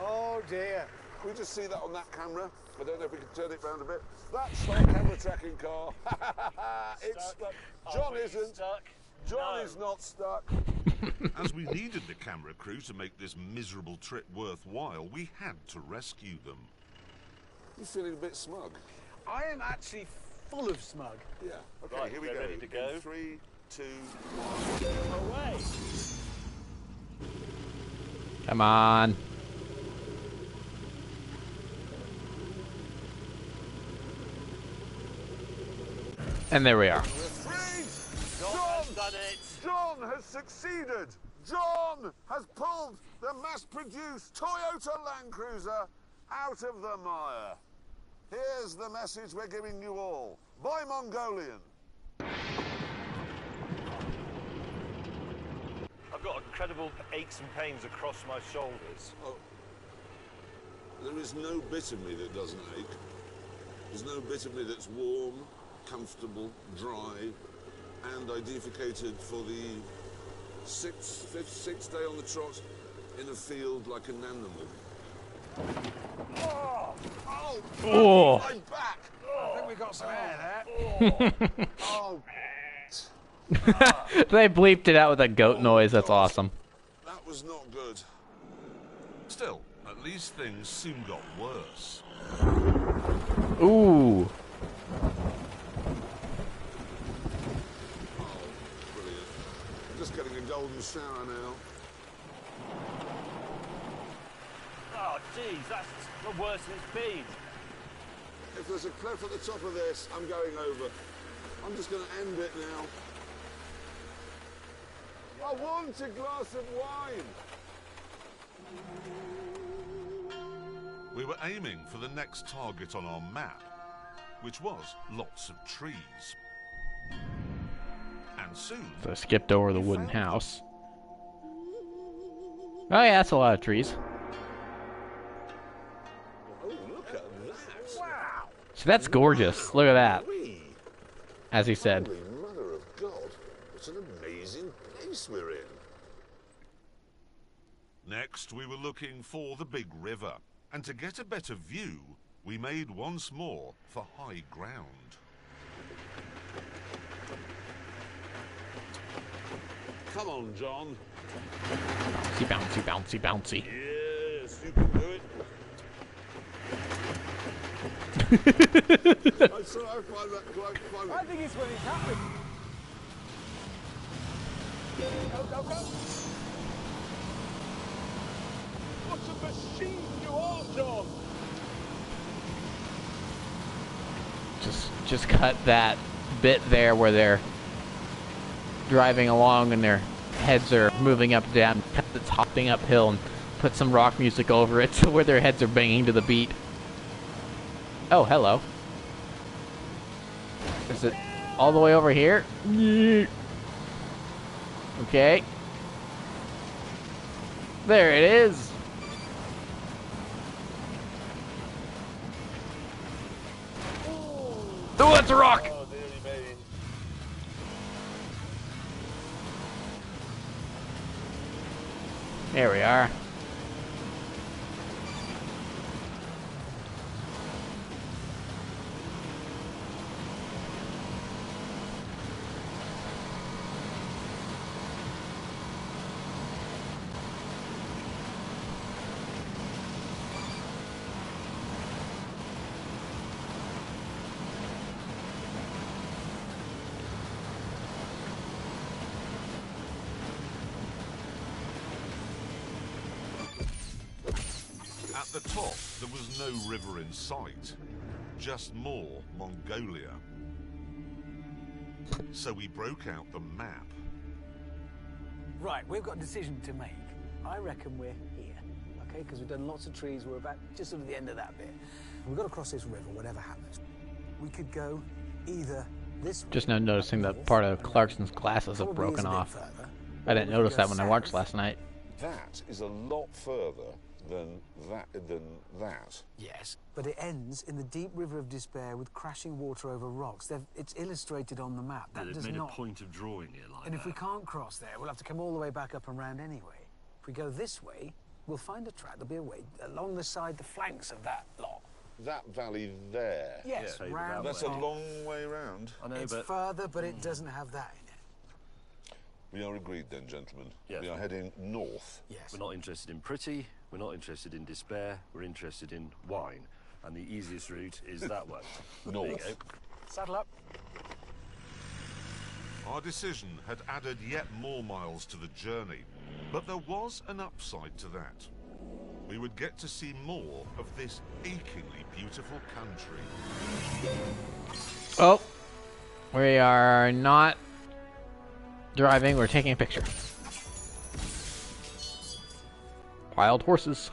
Oh dear. Can we just see that on that camera? I don't know if we can turn it round a bit. That's our camera tracking car. It's stuck. John isn't. Stuck? John No. is not stuck. As we needed the camera crew to make this miserable trip worthwhile, we had to rescue them. You're feeling a bit smug. I am actually full of smug. Yeah. Okay, Right, here we we're go. ready to go. In 3, 2, 1. Away! Come on. And there we are. We're free! John has done it! John has succeeded! John has pulled the mass-produced Toyota Land Cruiser out of the mire. Here's the message we're giving you all. By Mongolian. I've got incredible aches and pains across my shoulders. Oh, there is no bit of me that doesn't ache. There's no bit of me that's warm, comfortable, dry, and I defecated for the sixth day on the trot in a field like a nanamug. Oh! Oh! Oh. My back! I think we got some air there. Oh! They bleeped it out with a goat noise. That's awesome. That was not good. Still, at least things soon got worse. Ooh. Oh, brilliant. Just getting a golden shower now. Oh, geez, that's the worst it's been. If there's a cliff at the top of this, I'm going over. I'm just going to end it now. I want a glass of wine. We were aiming for the next target on our map, which was lots of trees. And soon... So I skipped over the wooden house. Oh yeah, that's a lot of trees. Oh, look at that. Wow. So that's gorgeous. Look at that. Wee. As he said. Holy mother of God. What an amazing place we're in. Next, we were looking for the big river. And to get a better view, we made once more for high ground. Come on, John. Bouncy, bouncy, bouncy, bouncy. Yes, you can do it. I find that quite funny. I think it's when it's happening. Go, go, go. What a machine you are, John! Just cut that bit there where they're driving along and their heads are moving up and down. Cut it's hopping uphill and put some rock music over it so where their heads are banging to the beat. Oh, hello. Is it all the way over here? Okay. There it is. Oh, that's a rock. Oh, dearie me. There we are. At the top, there was no river in sight, just more Mongolia. So we broke out the map. Right, we've got a decision to make. I reckon we're here, okay? Because we've done lots of trees. We're about just sort of the end of that bit. We've got to cross this river, whatever happens. We could go either this way, Just now noticing up that part of north, Clarkson's glasses have probably is broken a bit off. further, I or didn't we could notice go that when I watched south. last night. That is a lot further than that. Yes, but it ends in the deep river of despair with crashing water over rocks. It's illustrated on the map. That They've does made not. a point of drawing it like And that. if we can't cross there, we'll have to come all the way back up and round anyway. If we go this way, we'll find a track. There'll be a way along the side, the flanks of that lot. That valley there. Yes, Yeah, round. That's a long way round. I know, It's but further, but it doesn't have that in it. We are agreed then, gentlemen. Yes. We are heading north. Yes. we're not interested in pretty, we're not interested in despair, we're interested in wine. And the easiest route is that way. There you North. go. Saddle up. Our decision had added yet more miles to the journey, but there was an upside to that. We would get to see more of this achingly beautiful country. Oh, we are not driving, we're taking a picture. Wild horses.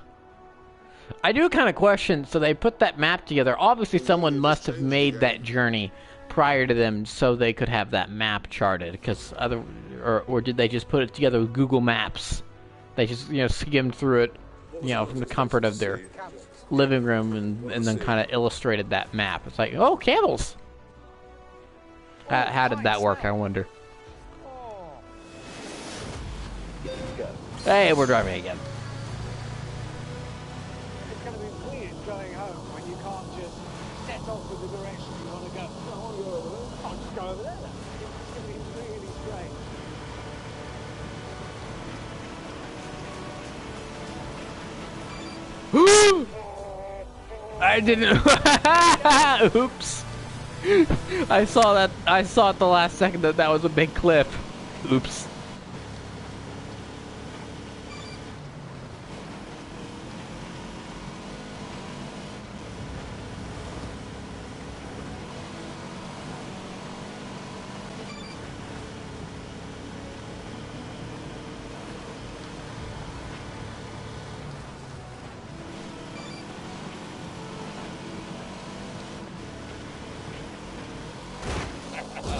I do kind of question, so they put that map together. Obviously someone must have made that journey prior to them so they could have that map charted, because or did they just put it together with Google Maps? They just, you know, skimmed through it, you know, from the comfort of their living room and then kind of illustrated that map. It's like, oh, camels! How did that work, I wonder? Hey, we're driving again. It's going to be weird going home when you can't just set off with the direction you want to go. No, I want to go over there. I'll just go over there then. It's going to be really strange. I didn't. Oops. I saw that. I saw at the last second that was a big cliff. Oops.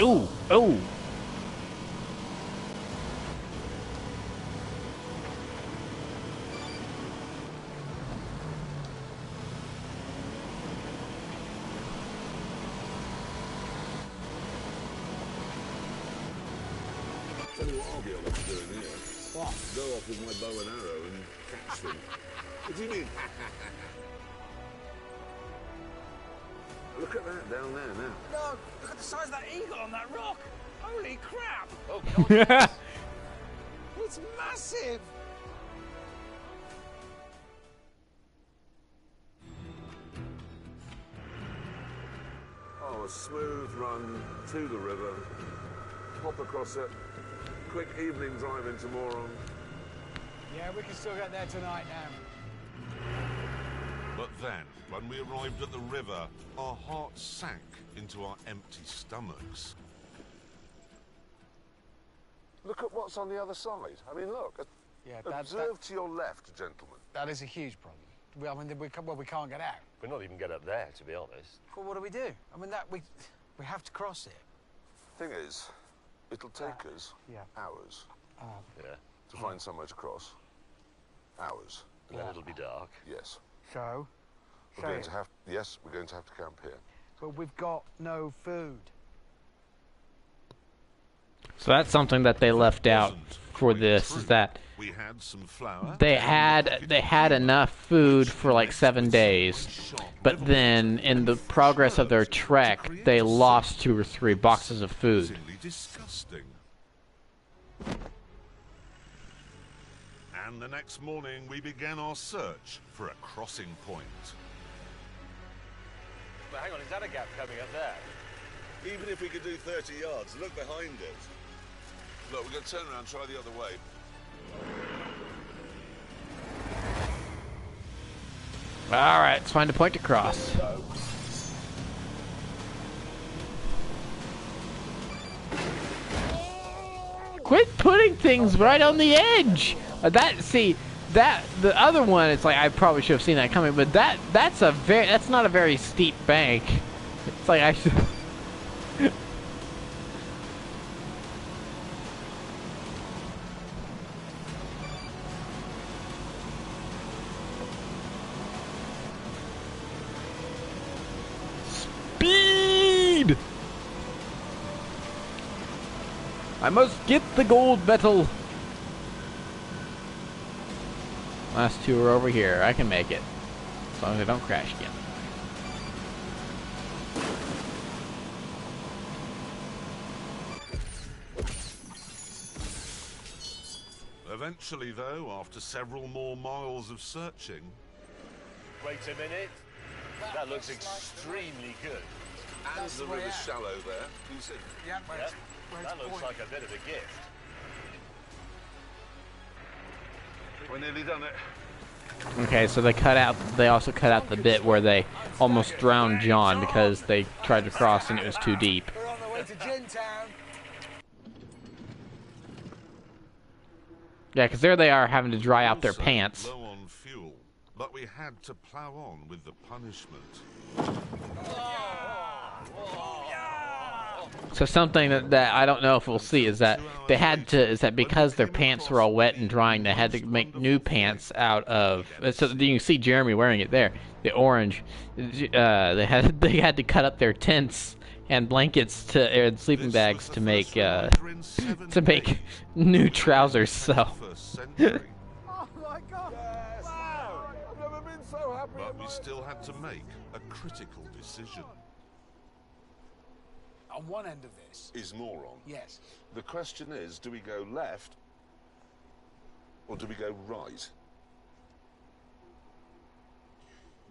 Ooh, ooh. Tell you what I'll be able to do in here. What? Go off with my bow and arrow and catch them. What do you mean? Look at that down there now. No, look at the size of that eagle on that rock. Holy crap. Oh, God. It's massive. Oh, a smooth run to the river. Hop across it. Quick evening drive into Moron. Yeah, we can still get there tonight now. But then, when we arrived at the river, our hearts sank into our empty stomachs. Look at what's on the other side. I mean, look. Yeah, Observe to your left, gentlemen. that is a huge problem. I mean, we can't get out. We're not even get up there, to be honest. Well, what do? I mean, we have to cross it. Thing is, it'll take us hours Yeah. to find somewhere to cross. Hours. And then it'll be dark. Yes. So? We're going to have to camp here. But we've got no food. So that's something that they left out for this, is that We had some flour. they had enough food for like 7 days, but then in the progress of their trek, they lost 2 or 3 boxes of food. Absolutely disgusting. And the next morning, we began our search for a crossing point. But hang on, is that a gap coming up there? Even if we could do 30 yards, look behind it. Look, we're going to turn around and try the other way. Alright, let's find a point to cross. Quit putting things right on the edge! The other one, it's like I probably should have seen that coming, but that's not a very steep bank. It's like I should. Speed! I must get the gold medal. Last two are over here. I can make it. As long as I don't crash again. Eventually, though, after several more miles of searching... Wait a minute. That looks extremely good. And the river's shallow there. Can you see? Yeah, Yep. That looks like a bit of a gift. We're nearly done it. Okay, so they also cut out the bit where they almost drowned John because they tried to cross and it was too deep. We're on the way to Gin Town. Yeah, because there they are having to dry out their Also pants. low on fuel, but we had to plough on with the punishment. So something that I don't know if we'll see is that they had to, is that because their pants were all wet and drying, they had to make new pants out of, so you can see Jeremy wearing it there, the orange. They had to cut up their tents and blankets and sleeping bags to make new trousers. So Oh my God! Wow! I've never been so happy. But we still had to make a critical decision. On one end of this, Is moron. yes. The question is, do we go left or do we go right?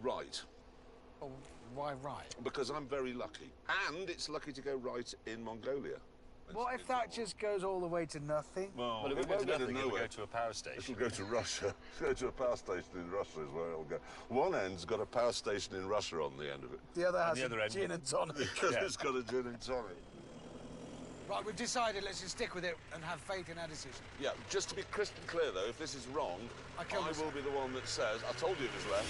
Right. Oh, why right? Because I'm very lucky. And it's lucky to go right in Mongolia. What if that just goes all the way to nothing? Well, Well, it if we won't go go to to nothing, it'll nowhere. go to a power station. It'll go to Russia. It'll go to a power station in Russia is where it'll go. One end's got a power station in Russia on the end of it. The other has the other a end- gin and tonic. Because it's got a gin and tonic. Right, we've decided. Let's just stick with it and have faith in our decision. Yeah, just to be crystal clear though, if this is wrong, I I kill myself. will be the one that says, I told you it was left.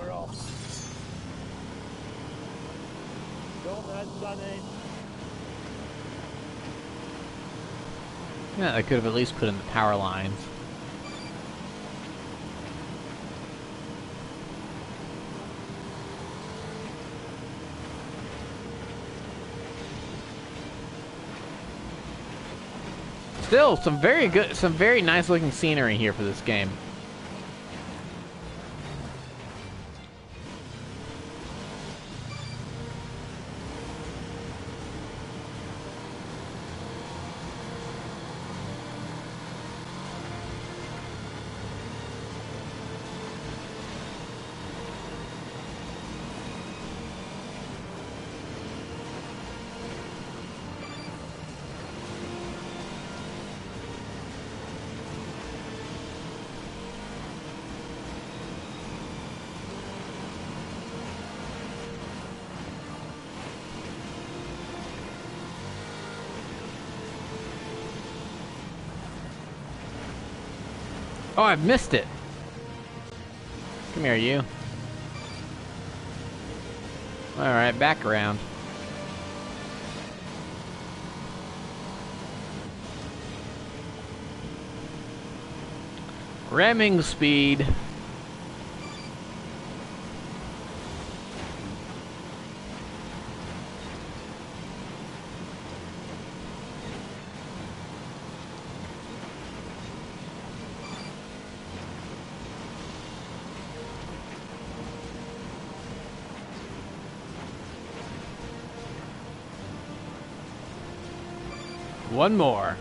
We're off. Go on then, Danny. yeah, they could have at least put in the power lines. Still, some very nice looking scenery here for this game. Oh, I've missed it. Come here, you. Alright, back around. Ramming speed. One more.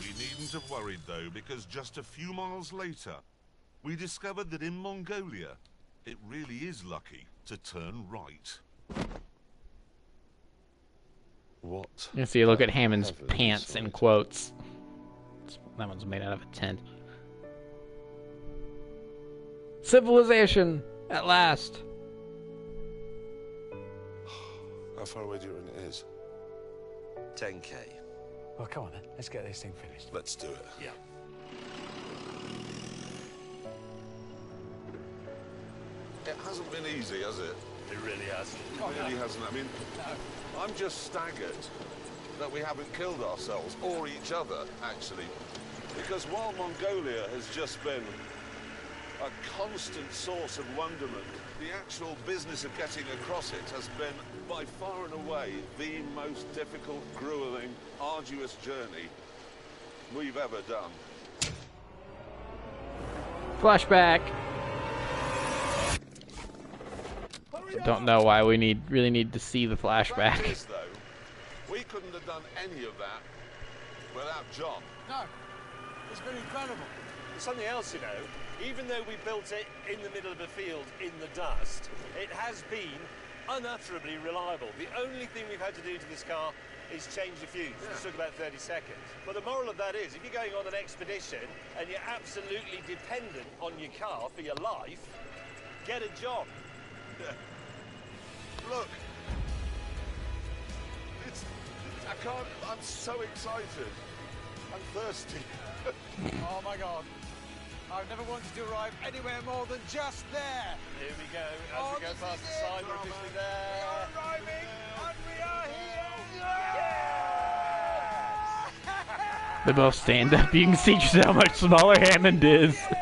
We needn't have worried, though, because just a few miles later, we discovered that in Mongolia, it really is lucky to turn right. What? You see, look at Hammond's Heaven's pants in sake. quotes. That one's made out of a tent. Civilization, at last. How far away do you reckon it is? 10k. Well, come on then. Let's get this thing finished. Let's do it. Yeah. It hasn't been easy, has it? It really has. It really hasn't. I mean, I'm just staggered that we haven't killed ourselves, or each other, actually. Because while Mongolia has just been a constant source of wonderment, The actual business of getting across it has been by far and away the most difficult, grueling, arduous journey we've ever done. Flashback. Don't know why we really need to see the flashback. Fact is, though, we couldn't have done any of that without John. No, it's been incredible. Something else, you know, even though we built it in the middle of a field in the dust, it has been unutterably reliable. The only thing we've had to do to this car is change the fuse. It took about 30 seconds. But the moral of that is, if you're going on an expedition and you're absolutely dependent on your car for your life, get a John. Yeah. Look. I'm so excited. I'm thirsty. Oh my God. I've never wanted to arrive anywhere more than just there. Here we go. As we go past the sign, we're officially there. We are arriving and we are here. They both stand up. You can see just how much smaller Hammond is. We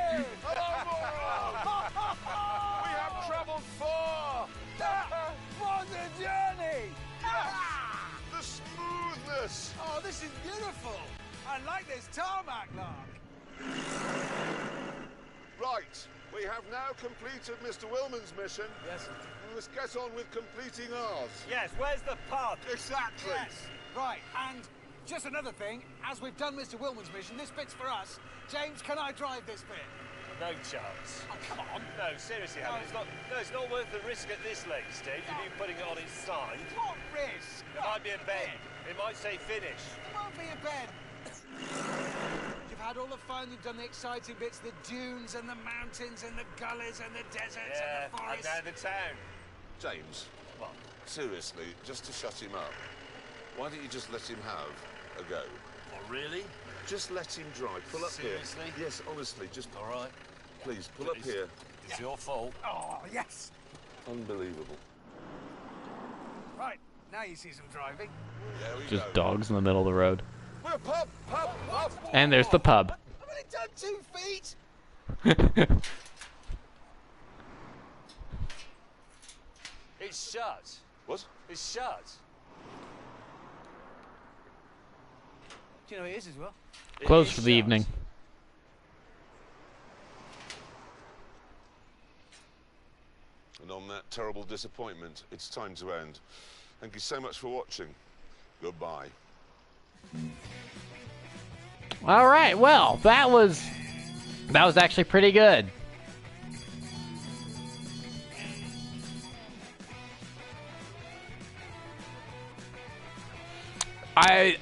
have travelled far. What a journey! The smoothness. Oh, this is beautiful. I like this tarmac, Lark. Right, we have now completed Mr. Willman's mission. Yes. We must get on with completing ours. Yes, where's the pub? Exactly. Yes. Right, and just another thing, as we've done Mr. Willman's mission, this bit's for us. James, can I drive this bit? No chance. Oh, come on. No, seriously, Hammond, it's not worth the risk at this late stage of you putting it on its side. What risk? It might be a bend. It might say finish. It won't be a bend. You've had all the fun, you've done the exciting bits, the dunes and the mountains and the gullies and the deserts Yeah, and the and forests. now the town. James, What? seriously, just to shut him up, why don't you just let him have a go? Oh, really? Just let him drive. Pull up Seriously? here. Yes, honestly, just All right. please pull up here. It's your fault. Oh, yes. Unbelievable. Right, now you see some driving. There we Just go. dogs in the middle of the road. We're pub. And there's the pub. I've only done 2 feet. It's shut. What? It's shut. Do you know it is as well? It Closed is for the shut. evening. And on that terrible disappointment, it's time to end. Thank you so much for watching. Goodbye. All right. Well, that was actually pretty good. I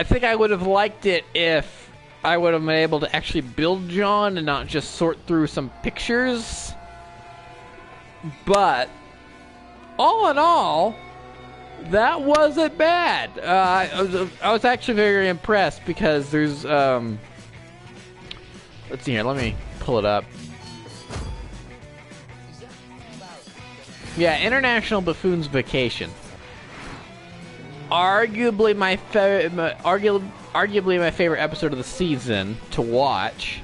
think I would have liked it if I would have been able to actually build John and not just sort through some pictures. But all in all, that wasn't bad. I was actually very impressed because there's let's see here. Let me pull it up. Yeah, International Buffoon's Vacation. Arguably my favorite episode of the season to watch.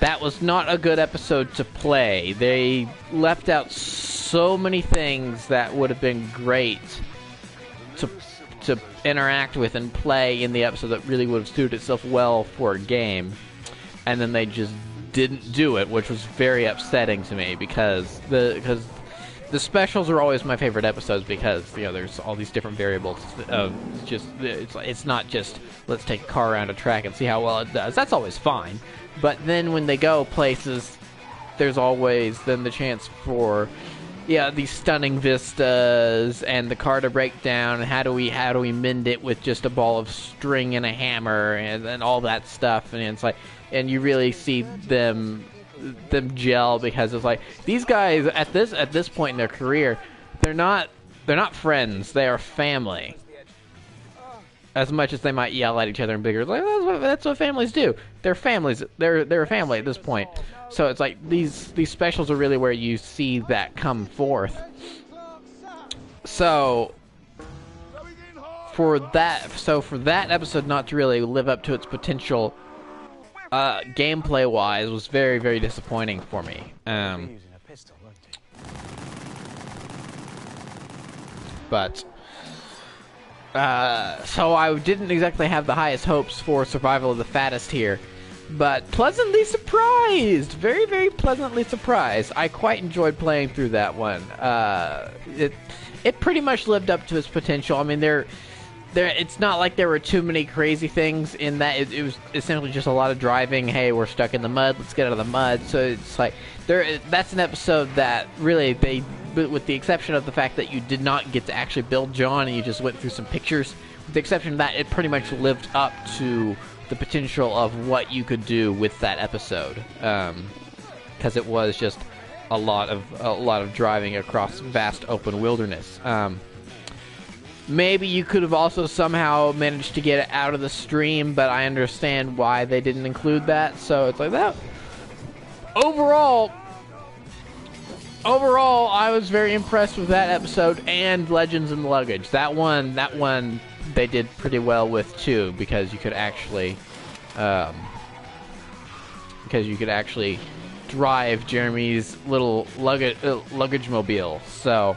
That was not a good episode to play. They left out so many things that would have been great to interact with and play in the episode that really would have suited itself well for a game. And then they just didn't do it, which was very upsetting to me because the specials are always my favorite episodes because there's all these different variables of just it's not just let's take a car around a track and see how well it does. That's always fine. But then when they go places, there's always then the chance for these stunning vistas and the car to break down, and how do we mend it with just a ball of string and a hammer and all that stuff. And it's like, and you really see them gel because it's like these guys at this point in their career, they're not friends, they are family. As much as they might yell at each other and bigger, like that's what families do. They're families. They're a family at this point. So it's like these specials are really where you see that come forth. So for that episode not to really live up to its potential, gameplay wise, was very, very disappointing for me. But so I didn't exactly have the highest hopes for Survival of the Fattest here, but pleasantly surprised, very, very pleasantly surprised. I quite enjoyed playing through that one. It pretty much lived up to its potential. I mean, it's not like there were too many crazy things in that. It was essentially just a lot of driving. Hey, we're stuck in the mud. Let's get out of the mud. So it's like that's an episode that really with the exception of the fact that you did not get to actually build John and you just went through some pictures. With the exception of that, it pretty much lived up to the potential of what you could do with that episode, because it was just a lot of driving across vast open wilderness. Maybe you could have also somehow managed to get it out of the stream, but I understand why they didn't include that. So it's like that. Overall, I was very impressed with that episode and Legends in the Luggage. That one they did pretty well with too, because you could actually drive Jeremy's little luggage mobile. So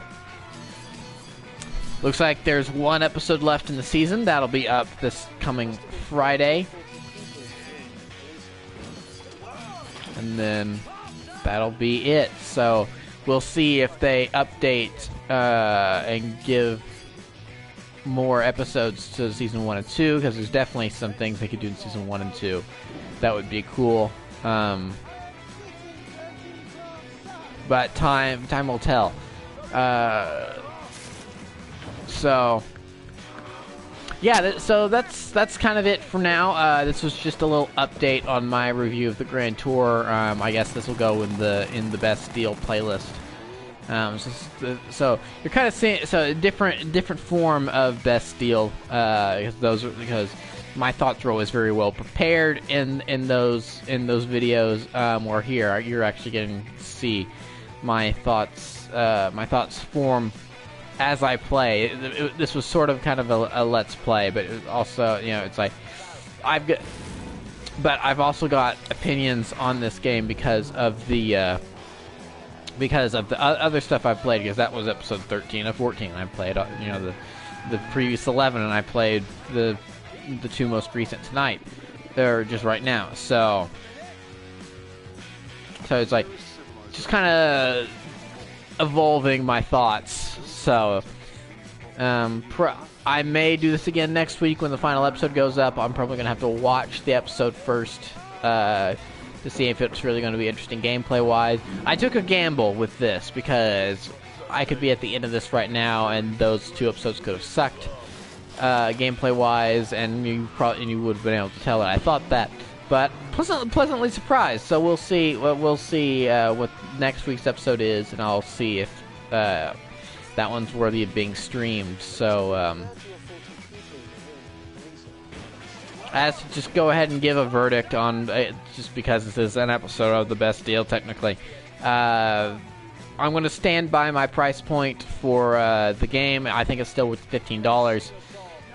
looks like there's one episode left in the season. That'll be up this coming Friday. And then that'll be it. So we'll see if they update and give more episodes to Season 1 and 2, because there's definitely some things they could do in Season 1 and 2. That would be cool. But time will tell. So yeah, so that's kind of it for now. This was just a little update on my review of the Grand Tour. I guess this will go in the Best Deal playlist. So you're kind of seeing a different form of Best Deal, because my thoughts were always very well prepared in those videos. Or here you're actually getting to see my thoughts form as I play. This was sort of kind of a let's play, but it was also, it's like I've also got opinions on this game because of the other stuff I've played, because that was episode 13 of 14. I played the previous 11, and I played the two most recent tonight, or just right now. So it's like just kind of evolving my thoughts. So I may do this again next week when the final episode goes up. I'm probably gonna have to watch the episode first to see if it's really going to be interesting gameplay wise. I took a gamble with this because I could be at the end of this right now, and those two episodes could have sucked gameplay wise, and you would have been able to tell it. I thought that, but pleasantly surprised. So we'll see. We'll see what next week's episode is, and I'll see if that one's worthy of being streamed. So as to just go ahead and give a verdict on it, just because this is an episode of the Best Deal, technically. I'm going to stand by my price point for the game. I think it's still worth $15.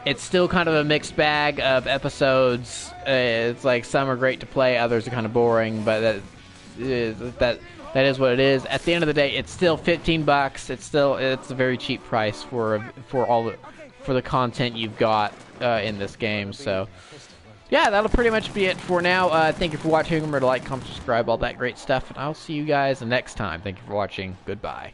It's still kind of a mixed bag of episodes. It's like some are great to play, others are kind of boring, but that is what it is. At the end of the day, it's still $15. It's a very cheap price for the content you've got in this game. So yeah, that'll pretty much be it for now. Thank you for watching. Remember to like, comment, subscribe, all that great stuff, and I'll see you guys next time. Thank you for watching. Goodbye.